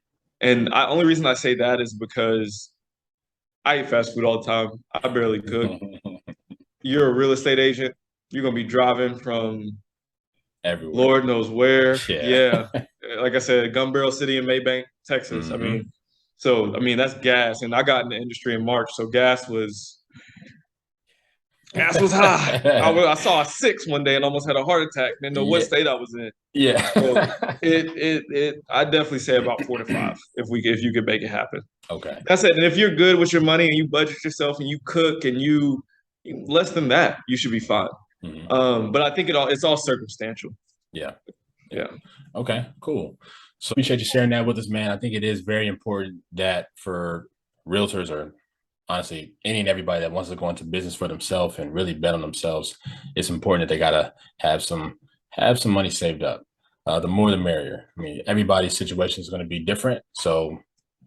[SPEAKER 2] And only reason I say that is because I eat fast food all the time. I barely cook. You're a real estate agent. You're gonna be driving from
[SPEAKER 1] Everywhere.
[SPEAKER 2] Lord knows where.
[SPEAKER 1] Yeah.
[SPEAKER 2] Yeah, like I said, Gun Barrel City in Maybank, Texas.
[SPEAKER 1] Hmm.
[SPEAKER 2] I mean that's gas, and I got in the industry in March, so gas was high. I saw a 6 one day and almost had a heart attack. Didn't know what
[SPEAKER 1] Yeah.
[SPEAKER 2] state I was in. So
[SPEAKER 1] Yeah.
[SPEAKER 2] I definitely say about 4 to 5 if you could make it happen.
[SPEAKER 1] Okay.
[SPEAKER 2] That's it. And if you're good with your money and you budget yourself and you cook and you less than that, you should be fine.
[SPEAKER 1] Hmm.
[SPEAKER 2] But I think it's all circumstantial.
[SPEAKER 1] Yeah. Yeah.
[SPEAKER 2] Yeah.
[SPEAKER 1] Okay, cool. So appreciate you sharing that with us, man. I think it is very important that for realtors or honestly any and everybody that wants to go into business for themselves and really bet on themselves, it's important that they gotta have some money saved up. The more the merrier. I mean, everybody's situation is going to be different, so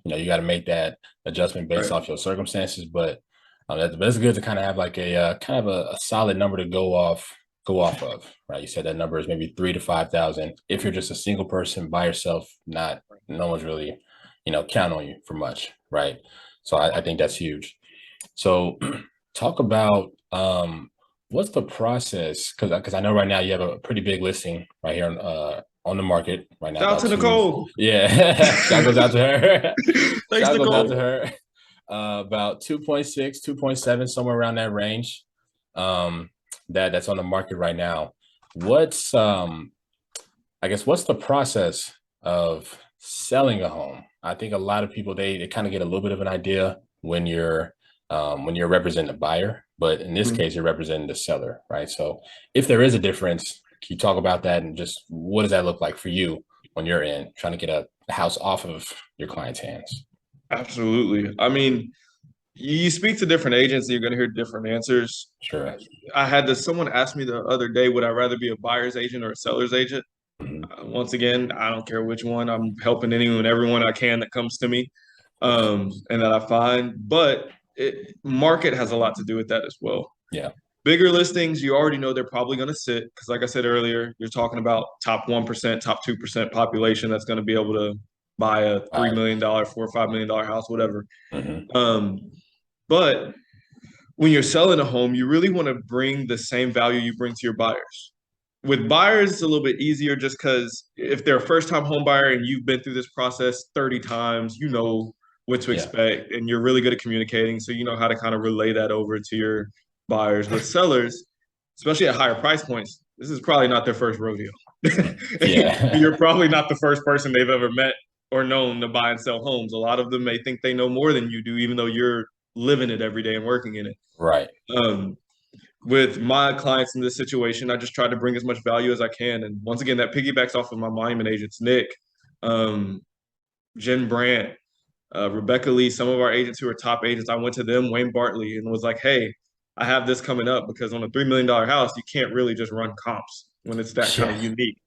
[SPEAKER 1] you got to make that adjustment based
[SPEAKER 2] Right.
[SPEAKER 1] off your circumstances. But that's good to kind of have like a kind of a solid number to go off of, right? You said that number is maybe 3 to 5 thousand. If you're just a single person by yourself, not no one's really, counting on you for much, right? So I think that's huge. So talk about what's the process? Because I know right now you have a pretty big listing right here on the market right now,
[SPEAKER 2] Shout out
[SPEAKER 1] about
[SPEAKER 2] to
[SPEAKER 1] two.
[SPEAKER 2] Nicole.
[SPEAKER 1] Yeah, shout goes out to her.
[SPEAKER 2] Thanks,
[SPEAKER 1] Shout goes out to
[SPEAKER 2] Nicole.
[SPEAKER 1] her. About 2.6, 2.7, somewhere around that range. Um, that's on the market right now. What's I guess what's the process of selling a home? I think a lot of people they kind of get a little bit of an idea when you're representing the buyer, but in this
[SPEAKER 2] Mhm.
[SPEAKER 1] case, you're representing the seller, right? So if there is a difference, can you talk about that and just what does that look like for you when you're in trying to get a house off of your client's hands?
[SPEAKER 2] Absolutely. I mean, you speak to different agents and you're going to hear different answers.
[SPEAKER 1] Sure.
[SPEAKER 2] I had someone ask me the other day, would I rather be a buyer's agent or a seller's agent?
[SPEAKER 1] Mhm.
[SPEAKER 2] Once again, I don't care which one. I'm helping anyone, everyone I can that comes to me, and that I find. But market has a lot to do with that as well.
[SPEAKER 1] Yeah.
[SPEAKER 2] Bigger listings, you already know they're probably going to sit because, like I said earlier, you're talking about top 1%, top 2% population that's going to be able to buy a
[SPEAKER 1] All
[SPEAKER 2] $3
[SPEAKER 1] right.
[SPEAKER 2] million, $4 or $5 million house, whatever.
[SPEAKER 1] Mhm.
[SPEAKER 2] Um, but when you're selling a home, you really want to bring the same value you bring to your buyers. With buyers, it's a little bit easier just because if they're a first time home buyer and you've been through this process 30 times, you know what to
[SPEAKER 1] Yeah.
[SPEAKER 2] expect and you're really good at communicating. So you know how to kind of relay that over to your buyers. With sellers, especially at higher price points, this is probably not their first rodeo.
[SPEAKER 1] Yeah.
[SPEAKER 2] You're probably not the first person they've ever met or known to buy and sell homes. A lot of them may think they know more than you do, even though you're living it every day and working in it.
[SPEAKER 1] Right.
[SPEAKER 2] Um, with my clients in this situation, I just try to bring as much value as I can. And once again, that piggybacks off of my monument agents, Nick, um, Jen Brandt, Rebecca Lee, some of our agents who are top agents. I went to them, Wayne Bartley, and was like, hey, I have this coming up because on a $3 million house, you can't really just run comps when it's that kind
[SPEAKER 1] Yeah.
[SPEAKER 2] of unique.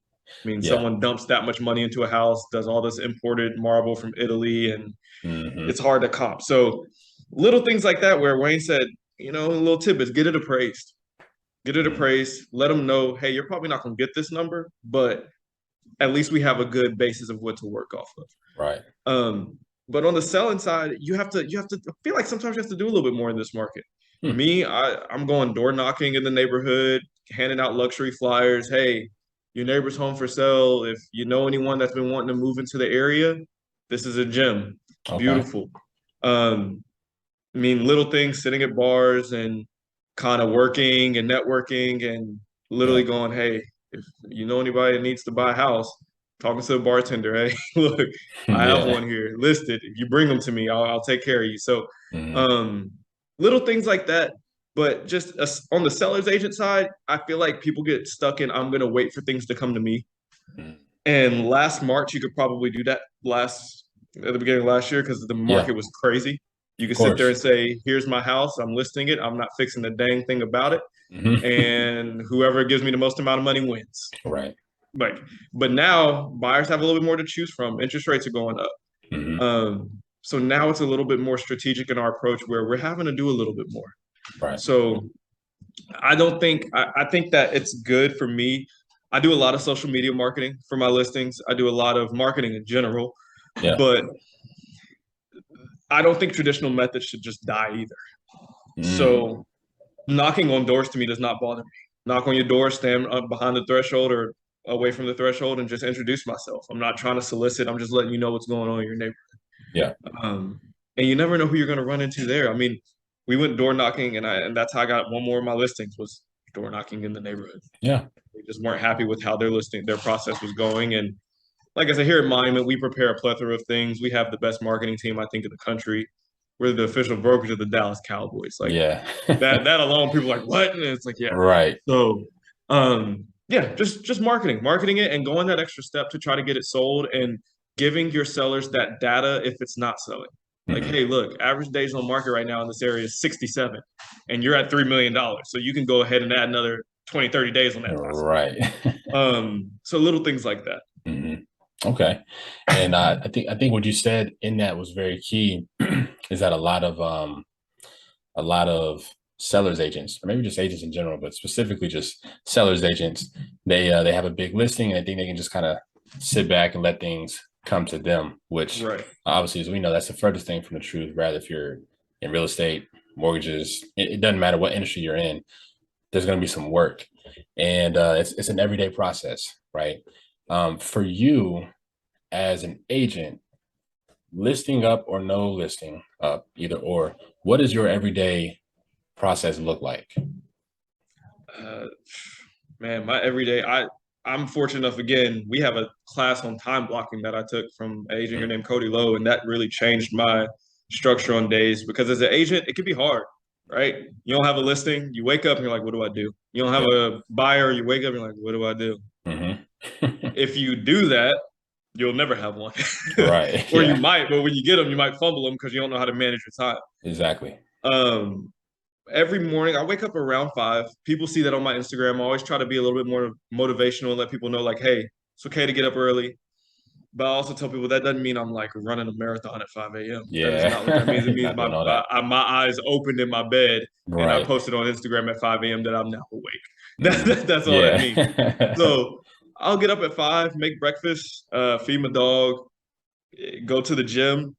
[SPEAKER 2] I mean,
[SPEAKER 1] Yeah.
[SPEAKER 2] someone dumps that much money into a house, does all this imported marble from Italy, and
[SPEAKER 1] Hmm.
[SPEAKER 2] it's hard to comp. So little things like that where Wayne said, little tidbits, get it appraised. Get it appraised. Let them know, hey, you're probably not going to get this number, but at least we have a good basis of what to work off of.
[SPEAKER 1] Right.
[SPEAKER 2] But on the selling side, you have to I feel like sometimes you have to do a little bit more in this market.
[SPEAKER 1] Hmm.
[SPEAKER 2] Me, I'm going door knocking in the neighborhood, handing out luxury flyers. Hey, your neighbor's home for sale. If you know anyone that's been wanting to move into the area, this is a gem. It's
[SPEAKER 1] Okay.
[SPEAKER 2] beautiful. Um, I mean, little things, sitting at bars and kind of working and networking and
[SPEAKER 1] Yeah.
[SPEAKER 2] literally going, hey, if you know anybody that needs to buy a house, talking to the bartender, hey, look, I have
[SPEAKER 1] Yeah.
[SPEAKER 2] one here listed. If you bring them to me, I'll take care of you. So,
[SPEAKER 1] Hmm.
[SPEAKER 2] um, little things like that. But just on the seller's agent side, I feel like people get stuck in, I'm going to wait for things to come to me. And last March, you could probably do that at the beginning of last year because the
[SPEAKER 1] Yeah.
[SPEAKER 2] market was crazy. You
[SPEAKER 1] Of
[SPEAKER 2] could sit there
[SPEAKER 1] course.
[SPEAKER 2] and say, here's my house, I'm listing it, I'm not fixing a dang thing about it.
[SPEAKER 1] Hmm.
[SPEAKER 2] And whoever gives me the most amount of money wins.
[SPEAKER 1] Right.
[SPEAKER 2] Like, but now buyers have a little bit more to choose from. Interest rates are going up.
[SPEAKER 1] Hmm.
[SPEAKER 2] So now it's a little bit more strategic in our approach where we're having to do a little bit more.
[SPEAKER 1] Right.
[SPEAKER 2] So I don't think I think that it's good for me. I do a lot of social media marketing for my listings. I do a lot of marketing in general,
[SPEAKER 1] Yeah.
[SPEAKER 2] but I don't think traditional methods should just die either.
[SPEAKER 1] Mm.
[SPEAKER 2] So knocking on doors to me does not bother me. Knock on your door, stand up behind the threshold or away from the threshold and just introduce myself. I'm not trying to solicit. I'm just letting you know what's going on in your neighborhood.
[SPEAKER 1] Yeah.
[SPEAKER 2] And you never know who you're going to run into there. I mean, we went door knocking, and that's how I got one more of my listings was door knocking in the neighborhood.
[SPEAKER 1] Yeah.
[SPEAKER 2] They just weren't happy with how their process was going. And like I said, here at Monument, we prepare a plethora of things. We have the best marketing team, I think, in the country. We're the official brokerage of the Dallas Cowboys. Like
[SPEAKER 1] Yeah.
[SPEAKER 2] that alone, people are like, what? And it's like, yeah.
[SPEAKER 1] Right.
[SPEAKER 2] So yeah, just marketing it and going that extra step to try to get it sold and giving your sellers that data if it's not selling. Like,
[SPEAKER 1] Hmm.
[SPEAKER 2] hey, look, average days on market right now in this area is 67, and you're at $3 million. So you can go ahead and add another 20, 30 days on that possibly.
[SPEAKER 1] Right.
[SPEAKER 2] So little things like that.
[SPEAKER 1] Hmm. Okay. And I think what you said in that was very key is that a lot of sellers agents, or maybe just agents in general, but specifically just sellers agents, they have a big listing and I think they can just kind of sit back and let things come to them, which
[SPEAKER 2] Right.
[SPEAKER 1] obviously, as we know, that's the furthest thing from the truth. Rather, if you're in real estate, mortgages, it doesn't matter what industry you're in, there's going to be some work, and it's an everyday process, right? For you as an agent, listing up or no listing up, either or, what does your everyday process look like?
[SPEAKER 2] Uh, Man, my everyday, I'm fortunate enough. Again, we have a class on time blocking that I took from an agent here named Cody Lowe, and that really changed my structure on days because as an agent, it can be hard, right? You don't have a listing, you wake up and you're like, what do I do? You don't have
[SPEAKER 1] Yeah.
[SPEAKER 2] a buyer, you wake up and you're like, what do I do?
[SPEAKER 1] Hmm.
[SPEAKER 2] If you do that, you'll never have one,
[SPEAKER 1] Right.
[SPEAKER 2] or you
[SPEAKER 1] Yeah.
[SPEAKER 2] might, but when you get them, you might fumble them because you don't know how to manage your time.
[SPEAKER 1] Exactly.
[SPEAKER 2] Um, every morning I wake up around 5. People see that on my Instagram. I always try to be a little bit more motivational and let people know, like, hey, it's okay to get up early. But I also tell people that doesn't mean I'm like running a marathon at 5 a.m. That is
[SPEAKER 1] Yeah.
[SPEAKER 2] not what that means. It means
[SPEAKER 1] Not doing all that.
[SPEAKER 2] my eyes opened in my bed and I
[SPEAKER 1] Right.
[SPEAKER 2] posted on Instagram at 5 a.m. that I'm now awake.
[SPEAKER 1] Mhm.
[SPEAKER 2] That's all that means.
[SPEAKER 1] Yeah.
[SPEAKER 2] So I'll get up at 5, make breakfast, feed my dog, go to the gym.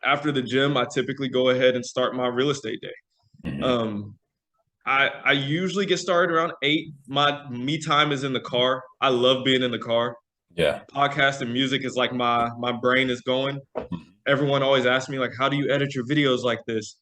[SPEAKER 2] After the gym, I typically go ahead and start my real estate day.
[SPEAKER 1] Hmm.
[SPEAKER 2] Um, I usually get started around 8. My me time is in the car. I love being in the car.
[SPEAKER 1] Yeah.
[SPEAKER 2] Podcast and music is like my brain is going. Everyone always asks me like, how do you edit your videos like this?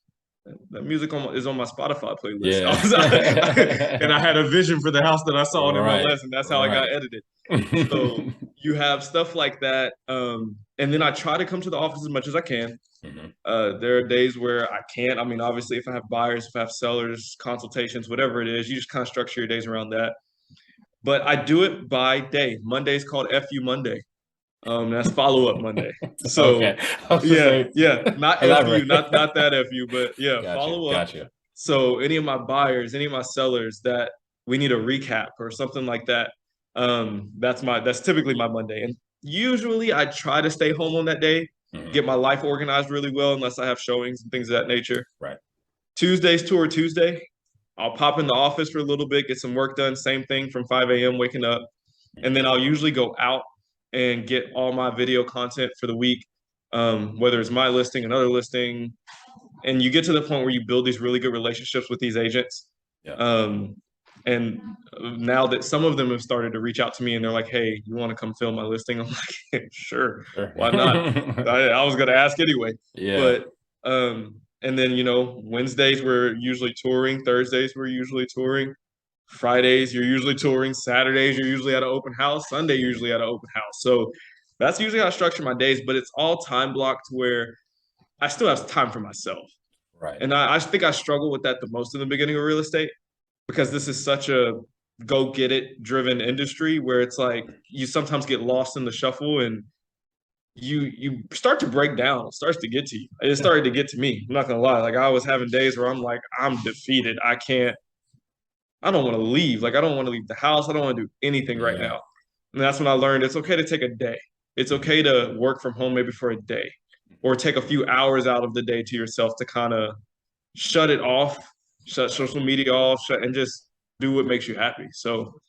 [SPEAKER 2] The music is on my Spotify playlist.
[SPEAKER 1] Yeah.
[SPEAKER 2] And I had a vision for the house that I saw in
[SPEAKER 1] Right.
[SPEAKER 2] MLS, and that's how I got
[SPEAKER 1] Right.
[SPEAKER 2] edited. So you have stuff like that, and then I try to come to the office as much as I can.
[SPEAKER 1] Mhm.
[SPEAKER 2] There are days where I can't. I mean, obviously, if I have buyers, if I have sellers, consultations, whatever it is, you just kind of structure your days around that. But I do it by day. Monday's called FU Monday. That's follow up Monday.
[SPEAKER 1] Okay.
[SPEAKER 2] So
[SPEAKER 1] I was just
[SPEAKER 2] yeah,
[SPEAKER 1] saying,
[SPEAKER 2] yeah, not FU,
[SPEAKER 1] elaborate.
[SPEAKER 2] not that FU, but yeah,
[SPEAKER 1] Gotcha.
[SPEAKER 2] follow up.
[SPEAKER 1] Gotcha.
[SPEAKER 2] So any of my buyers, any of my sellers that we need a recap or something like that, that's typically my Monday. And usually I try to stay home on that day,
[SPEAKER 1] Mhm.
[SPEAKER 2] get my life organized really well, unless I have showings and things of that nature.
[SPEAKER 1] Right.
[SPEAKER 2] Tuesday's tour Tuesday. I'll pop in the office for a little bit, get some work done. Same thing from 5 a.m. waking up. And then I'll usually go out and get all my video content for the week, whether it's my listing, another listing. And you get to the point where you build these really good relationships with these agents.
[SPEAKER 1] Yeah.
[SPEAKER 2] And now that some of them have started to reach out to me and they're like, hey, you want to come film my listing? I'm like, sure,
[SPEAKER 1] Sure.
[SPEAKER 2] why not? I was going to ask anyway.
[SPEAKER 1] Yeah.
[SPEAKER 2] But, and then, Wednesdays we're usually touring, Thursdays we're usually touring. Fridays, you're usually touring. Saturdays, you're usually at an open house. Sunday, you're usually at an open house. So that's usually how I structure my days, but it's all time blocked where I still have time for myself.
[SPEAKER 1] Right.
[SPEAKER 2] And I think I struggle with that the most in the beginning of real estate because this is such a go get it driven industry where it's like you sometimes get lost in the shuffle and you start to break down. It starts to get to you. It started to get to me. I'm not gonna lie. Like I was having days where I'm like, I'm defeated. I don't want to leave. Like I don't want to leave the house. I don't want to do anything right now. And that's when I learned it's okay to take a day. It's okay to work from home maybe for a day or take a few hours out of the day to yourself to kind of shut it off, shut social media off, and just do what makes you happy. So,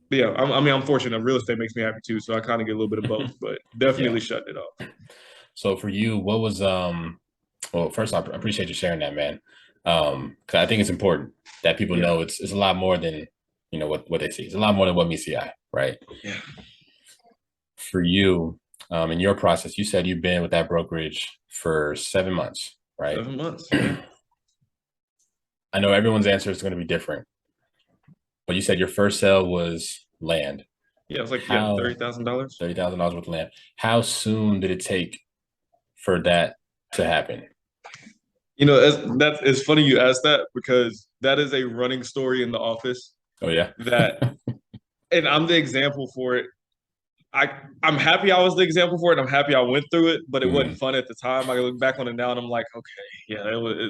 [SPEAKER 2] yeah, I'm fortunate. Real estate makes me happy too. So I kind of get a little bit of both, but definitely shutting it off.
[SPEAKER 1] So for you, what was well, first I appreciate you sharing that, man. Because I think it's important that people know it's a lot more than what they see. It's a lot more than what meets the eye, right?
[SPEAKER 2] Yeah.
[SPEAKER 1] For you, in your process, you said you've been with that brokerage for 7 months, right?
[SPEAKER 2] 7 months. Yeah.
[SPEAKER 1] I know everyone's answer is going to be different, but you said your first sale was land.
[SPEAKER 2] Yeah, it was like $30,000.
[SPEAKER 1] $30,000 worth of land. How soon did it take for that to happen?
[SPEAKER 2] It's funny you asked that because that is a running story in the office.
[SPEAKER 1] Oh yeah.
[SPEAKER 2] And I'm the example for it. I'm happy I was the example for it. I'm happy I went through it, but it wasn't fun at the time. I look back on it now and I'm like, okay, yeah,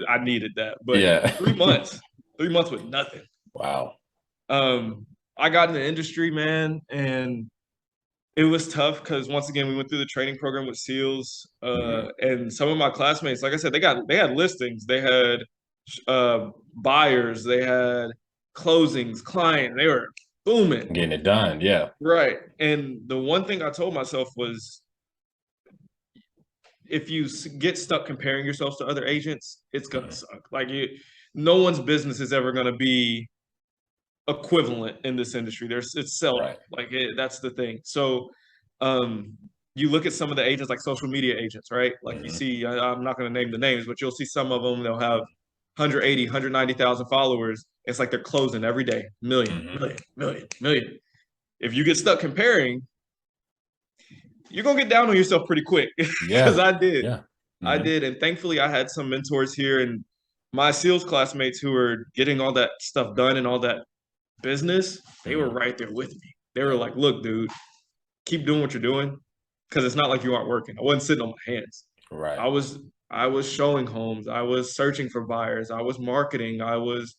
[SPEAKER 2] I needed that. But 3 months, 3 months with nothing.
[SPEAKER 1] Wow.
[SPEAKER 2] I got in the industry, man, and it was tough because once again we went through the training program with SEALs, and some of my classmates, like I said, they had listings, they had buyers, they had closings, client, they were booming,
[SPEAKER 1] getting it done, yeah.
[SPEAKER 2] Right. And the one thing I told myself was, if you get stuck comparing yourselves to other agents, it's gonna suck. Like no one's business is ever gonna be equivalent in this industry. It's self, right. That's the thing. So you look at some of the agents, like social media agents, right? Like you see, I'm not going to name the names, but you'll see some of them, they'll have 180, 190,000 followers. It's like they're closing every day, million. If you get stuck comparing, you're going to get down on yourself pretty quick. Because I did. Yeah. I did. And thankfully I had some mentors here and my SEALs classmates who were getting all that stuff done and all that business, they were right there with me. They were like, look, dude, keep doing what you're doing because it's not like you aren't working. I wasn't sitting on my hands.
[SPEAKER 1] Right.
[SPEAKER 2] I was showing homes. I was searching for buyers. I was marketing. I was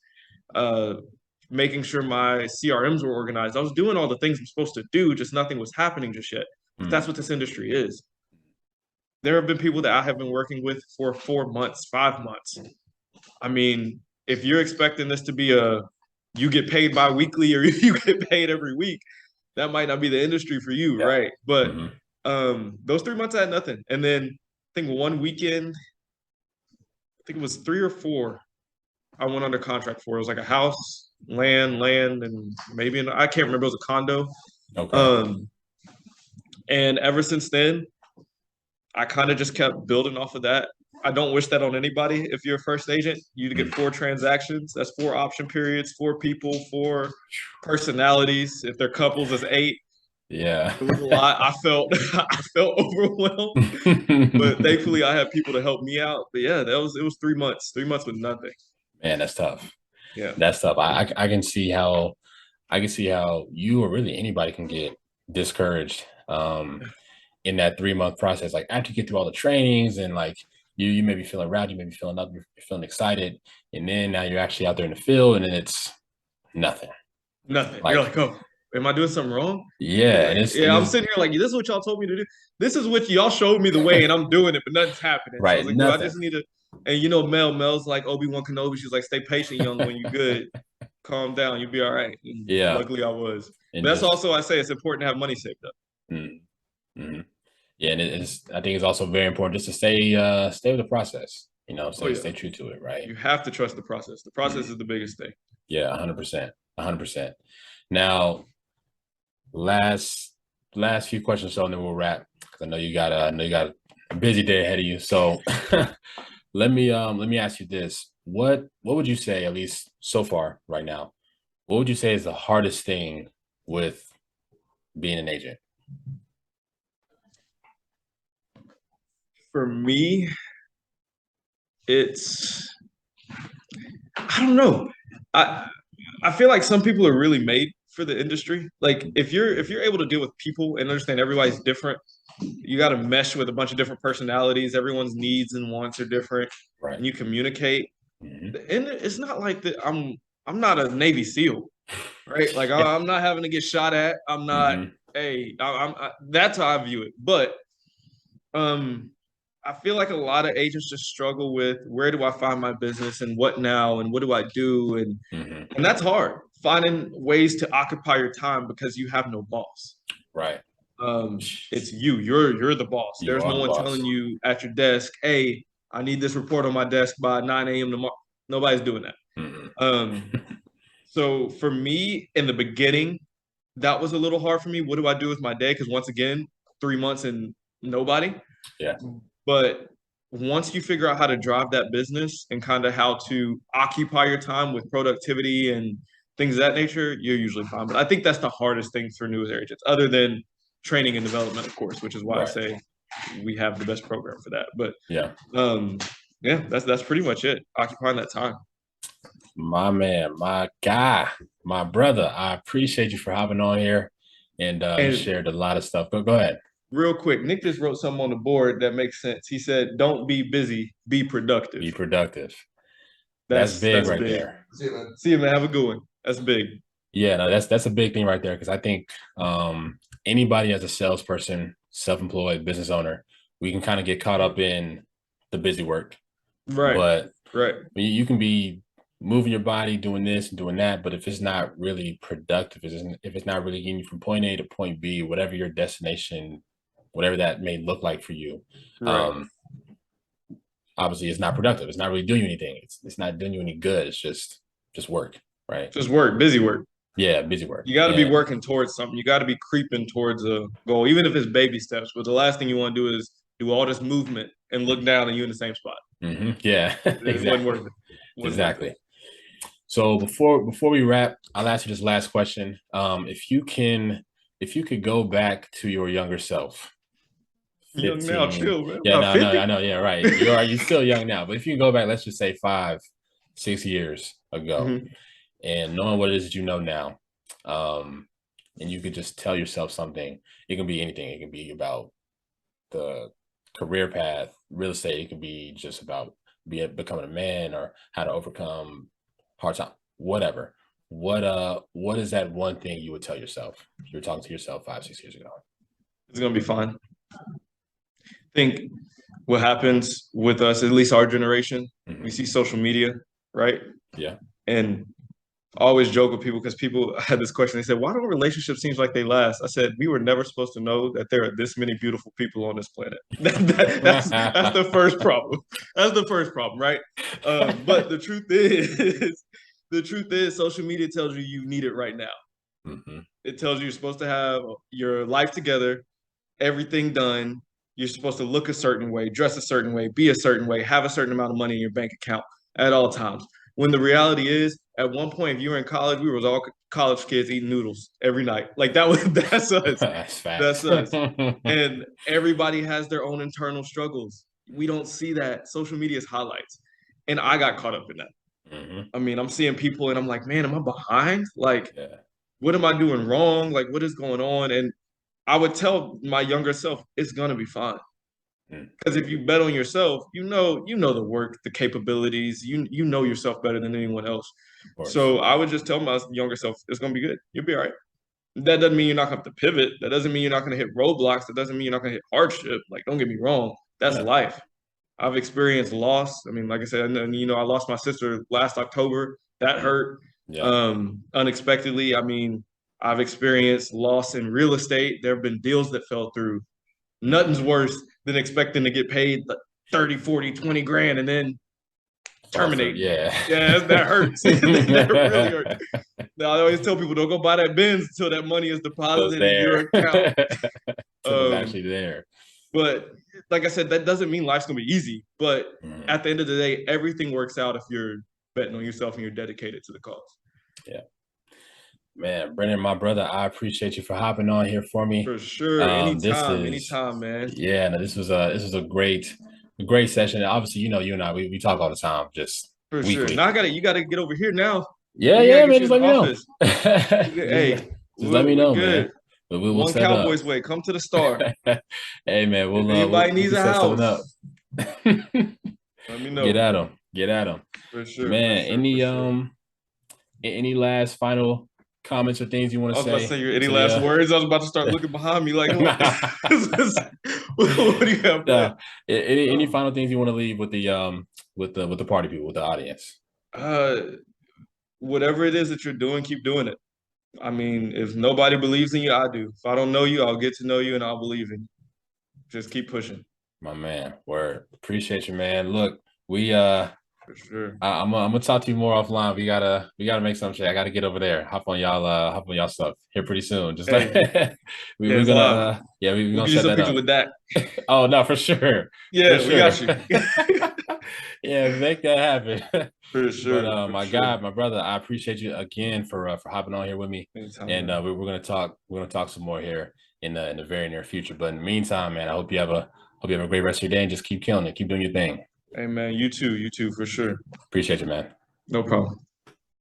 [SPEAKER 2] making sure my CRMs were organized. I was doing all the things I'm supposed to do, just nothing was happening just yet. But that's what this industry is. There have been people that I have been working with for 4 months, 5 months. I mean, if you're expecting this to be you get paid bi-weekly or you get paid every week, that might not be the industry for you, right? But those 3 months I had nothing. And then I think one weekend, I think it was 3 or 4, I went under contract for. It was like a house, land, and maybe I can't remember. It was a condo.
[SPEAKER 1] Okay.
[SPEAKER 2] And ever since then, I kind of just kept building off of that. I don't wish that on anybody. If you're a first agent, you get 4 transactions. That's 4 option periods, 4 people, 4 personalities. If they're couples, it's 8.
[SPEAKER 1] Yeah.
[SPEAKER 2] It was a lot. I felt overwhelmed. But thankfully I had people to help me out. But yeah, it was 3 months. 3 months with nothing.
[SPEAKER 1] Man, that's tough.
[SPEAKER 2] Yeah.
[SPEAKER 1] That's tough. I can see how you or really anybody can get discouraged in that 3-month process. Like after you get through all the trainings and like you may be feeling rowdy, you may be feeling up, you're feeling excited, and then now you're actually out there in the field, and then it's nothing.
[SPEAKER 2] Nothing. You're like, oh, am I doing something wrong?
[SPEAKER 1] Yeah.
[SPEAKER 2] Like, I'm sitting here like, this is what y'all told me to do. This is what y'all showed me the way, and I'm doing it, but nothing's happening.
[SPEAKER 1] Right.
[SPEAKER 2] So I was like, I just need to. And Mel's like Obi-Wan Kenobi. She's like, stay patient, young, when you're good. calm down, you'll be all right. And
[SPEAKER 1] Yeah.
[SPEAKER 2] luckily I was.
[SPEAKER 1] And
[SPEAKER 2] But that's
[SPEAKER 1] just
[SPEAKER 2] also, I say it's important to have money saved up.
[SPEAKER 1] mm-hmm. Yeah, and it's I think it's also very important just to stay with the process,
[SPEAKER 2] Oh yeah,
[SPEAKER 1] stay true to it, right?
[SPEAKER 2] you have to trust the process. The process
[SPEAKER 1] Mhm.
[SPEAKER 2] is the biggest thing.
[SPEAKER 1] Yeah, 100%. 100%. Now, last last few questions, so and then we'll wrap because I know you got a busy day ahead of you. So let me ask you this. What would you say, at least so far right now, what would you say is the hardest thing with being an agent?
[SPEAKER 2] For me, it's I don't know. I I feel like some people are really made for the industry. Like if you're able to deal with people and understand everybody's different, you got to mesh with a bunch of different personalities. Everyone's needs and wants are different,
[SPEAKER 1] Right.
[SPEAKER 2] and you communicate.
[SPEAKER 1] Hmm.
[SPEAKER 2] And it's not like that. I'm not a Navy SEAL, right? Like I'm not having to get shot at. I'm not.
[SPEAKER 1] Hmm.
[SPEAKER 2] Hey, that's how I view it. But um, I feel like a lot of agents just struggle with where do I find my business and what now and what do I do
[SPEAKER 1] Hmm.
[SPEAKER 2] and that's hard finding ways to occupy your time because you have no boss.
[SPEAKER 1] Right.
[SPEAKER 2] It's you. You're the boss.
[SPEAKER 1] You
[SPEAKER 2] There's
[SPEAKER 1] are
[SPEAKER 2] no
[SPEAKER 1] the
[SPEAKER 2] one
[SPEAKER 1] boss.
[SPEAKER 2] telling you at your desk, "Hey, I need this report on my desk by 9 a.m. tomorrow." Nobody's doing that.
[SPEAKER 1] Hmm.
[SPEAKER 2] Um, so for me, in the beginning, that was a little hard for me. What do I do with my day? Because once again, 3 months and nobody.
[SPEAKER 1] Yeah.
[SPEAKER 2] But once you figure out how to drive that business and kind of how to occupy your time with productivity and things of that nature, you're usually fine. But I think that's the hardest thing for new agents, other than training and development, of course, which is why I
[SPEAKER 1] Right.
[SPEAKER 2] say we have the best program for that. But
[SPEAKER 1] Yeah.
[SPEAKER 2] um, yeah, that's pretty much it. Occupying that time.
[SPEAKER 1] My man, my guy, my brother. I appreciate you for hopping on here, and you
[SPEAKER 2] And
[SPEAKER 1] shared a lot of stuff. Go ahead.
[SPEAKER 2] real quick, Nick just wrote something on the board that makes sense. He said, "Don't be busy, be productive."
[SPEAKER 1] Be productive. That's big
[SPEAKER 2] That's
[SPEAKER 1] right
[SPEAKER 2] big.
[SPEAKER 1] there.
[SPEAKER 2] See you, man. Have a good one. That's big.
[SPEAKER 1] Yeah, no, that's a big thing right there because I think anybody as a salesperson, self-employed business owner, we can kind of get caught up in the busy work,
[SPEAKER 2] Right.
[SPEAKER 1] but
[SPEAKER 2] Right.
[SPEAKER 1] you can be moving your body, doing this and doing that, but if it's not really productive, if it's not really getting you from point A to point B, whatever your destination, whatever that may look like for you,
[SPEAKER 2] Right.
[SPEAKER 1] um, obviously it's not productive. It's not really doing you anything. It's not doing you any good. It's just work, right?
[SPEAKER 2] Just work, busy work.
[SPEAKER 1] Yeah, busy work.
[SPEAKER 2] You got to be
[SPEAKER 1] And
[SPEAKER 2] working towards something. You got to be creeping towards a goal, even if it's baby steps. But the last thing you want to do is do all this movement and look down and you in the same spot.
[SPEAKER 1] yeah,
[SPEAKER 2] It wasn't
[SPEAKER 1] exactly.
[SPEAKER 2] worth it. Wasn't worth it.
[SPEAKER 1] Exactly. So before we wrap, I'll ask you this last question. If you could go back to your younger self,
[SPEAKER 2] Young now,
[SPEAKER 1] 15.
[SPEAKER 2] chill, man. I'm
[SPEAKER 1] Yeah,
[SPEAKER 2] not
[SPEAKER 1] no, no,
[SPEAKER 2] 50.
[SPEAKER 1] I know, yeah, right. You're still young now, but if you can go back, let's just say 5, 6 years ago,
[SPEAKER 2] Mhm.
[SPEAKER 1] and knowing what it is that you know now, um, and you could just tell yourself something. It can be anything. It can be about the career path, real estate. It could be just about becoming a man or how to overcome hard time, whatever. What is that one thing you would tell yourself? You were talking to yourself 5, 6 years ago.
[SPEAKER 2] It's going to be fine. I think what happens with us, at least our generation, we see social media, right?
[SPEAKER 1] Yeah.
[SPEAKER 2] And I always joke with people because people had this question. They said, "Why don't relationships seem like they last?" I said, "We were never supposed to know that there are this many beautiful people on this planet." That's the first problem. That's the first problem, right? But the truth is, social media tells you you need it right now.
[SPEAKER 1] Hmm.
[SPEAKER 2] It tells you you're supposed to have your life together, everything done. You're supposed to look a certain way, dress a certain way, be a certain way, have a certain amount of money in your bank account at all times. When the reality is, at one point, if you were in college, we was all college kids eating noodles every night. Like that's us.
[SPEAKER 1] That's
[SPEAKER 2] That's
[SPEAKER 1] facts.
[SPEAKER 2] us. And everybody has their own internal struggles. We don't see that. Social media's highlights. And I got caught up in that.
[SPEAKER 1] Hmm.
[SPEAKER 2] I mean, I'm seeing people and I'm like, man, am I behind? Like,
[SPEAKER 1] Yeah.
[SPEAKER 2] what am I doing wrong? Like, what is going on? And I would tell my younger self, it's gonna be fine.
[SPEAKER 1] Mm.
[SPEAKER 2] Because if you bet on yourself, you know the work, the capabilities, you know yourself better than anyone else.
[SPEAKER 1] Of course.
[SPEAKER 2] So I would just tell my younger self, it's gonna be good. You'll be all right. That doesn't mean you're not gonna have to pivot. That doesn't mean you're not gonna hit roadblocks. That doesn't mean you're not gonna hit hardship. Like, don't get me wrong. That's
[SPEAKER 1] Yeah.
[SPEAKER 2] life. I've experienced loss. I mean, like I said, and, I lost my sister last October. That
[SPEAKER 1] Mm.
[SPEAKER 2] hurt.
[SPEAKER 1] Yeah.
[SPEAKER 2] Unexpectedly. I mean, I've experienced loss in real estate. There have been deals that fell through. Nothing's worse than expecting to get paid like 30, 40, 20 grand and then
[SPEAKER 1] Fall through.
[SPEAKER 2] terminating.
[SPEAKER 1] Yeah.
[SPEAKER 2] Yeah, that hurts. That really hurts. Now, I always tell people, don't go buy that Benz until that money is
[SPEAKER 1] So it's
[SPEAKER 2] deposited in your
[SPEAKER 1] there.
[SPEAKER 2] account.
[SPEAKER 1] Till it's actually there.
[SPEAKER 2] But like I said, that doesn't mean life's gonna be easy. But
[SPEAKER 1] Mm.
[SPEAKER 2] at the end of the day, everything works out if you're betting on yourself and you're dedicated to the cause.
[SPEAKER 1] Yeah. Man, Brennan, my brother, I appreciate you for hopping on here for me.
[SPEAKER 2] For sure.
[SPEAKER 1] This
[SPEAKER 2] Anytime,
[SPEAKER 1] is,
[SPEAKER 2] anytime, man.
[SPEAKER 1] yeah, no, this was a great session. And obviously, you know, you and I, we talk all the time, just
[SPEAKER 2] For sure.
[SPEAKER 1] weekly.
[SPEAKER 2] Now you gotta get over here now.
[SPEAKER 1] Yeah,
[SPEAKER 2] We gotta
[SPEAKER 1] yeah,
[SPEAKER 2] get
[SPEAKER 1] man.
[SPEAKER 2] you
[SPEAKER 1] Just
[SPEAKER 2] in the
[SPEAKER 1] let me know.
[SPEAKER 2] office. Hey,
[SPEAKER 1] Just let me
[SPEAKER 2] we're
[SPEAKER 1] know,
[SPEAKER 2] good.
[SPEAKER 1] man. But we'll
[SPEAKER 2] One
[SPEAKER 1] set up.
[SPEAKER 2] Cowboys way. Come to the Star.
[SPEAKER 1] Hey, man,
[SPEAKER 2] If anybody
[SPEAKER 1] we
[SPEAKER 2] needs
[SPEAKER 1] can
[SPEAKER 2] a
[SPEAKER 1] set something up.
[SPEAKER 2] house, let me
[SPEAKER 1] Get
[SPEAKER 2] know.
[SPEAKER 1] at them. Get at them.
[SPEAKER 2] For sure.
[SPEAKER 1] Man,
[SPEAKER 2] For sure.
[SPEAKER 1] any last final comments or things you want
[SPEAKER 2] I
[SPEAKER 1] to
[SPEAKER 2] was about to
[SPEAKER 1] say
[SPEAKER 2] say, any
[SPEAKER 1] to
[SPEAKER 2] last
[SPEAKER 1] the
[SPEAKER 2] words? I was about to start looking behind me like, what do you have planned?
[SPEAKER 1] no, any final things you want to leave with the party people, with the audience?
[SPEAKER 2] Whatever it is that you're doing, keep doing it. I mean, if nobody believes in you, I do. If I don't know you, I'll get to know you and I'll believe in you. Just keep pushing.
[SPEAKER 1] My man, word. Appreciate you, man. Look, we
[SPEAKER 2] For sure.
[SPEAKER 1] I'm gonna talk to you more offline. We gotta make some shit. I gotta get over there. Hop on y'all stuff here pretty soon. Just like
[SPEAKER 2] Hey,
[SPEAKER 1] we're gonna
[SPEAKER 2] live.
[SPEAKER 1] we're
[SPEAKER 2] We'll
[SPEAKER 1] gonna
[SPEAKER 2] get you
[SPEAKER 1] set
[SPEAKER 2] some
[SPEAKER 1] that
[SPEAKER 2] pictures
[SPEAKER 1] up.
[SPEAKER 2] with Dak.
[SPEAKER 1] Oh no, for sure. For
[SPEAKER 2] Yeah, we
[SPEAKER 1] sure.
[SPEAKER 2] got you.
[SPEAKER 1] Yeah, make that happen.
[SPEAKER 2] For
[SPEAKER 1] But
[SPEAKER 2] sure. For
[SPEAKER 1] my
[SPEAKER 2] sure.
[SPEAKER 1] God, my brother, I appreciate you again for hopping on here with me.
[SPEAKER 2] Anytime,
[SPEAKER 1] And
[SPEAKER 2] man.
[SPEAKER 1] we're gonna talk some more here in the very near future. But in the meantime, man, I hope you have a great rest of your day and just keep killing it. Keep doing your thing.
[SPEAKER 2] Hey, man, you too. You too, for sure.
[SPEAKER 1] Appreciate you, man.
[SPEAKER 2] No problem.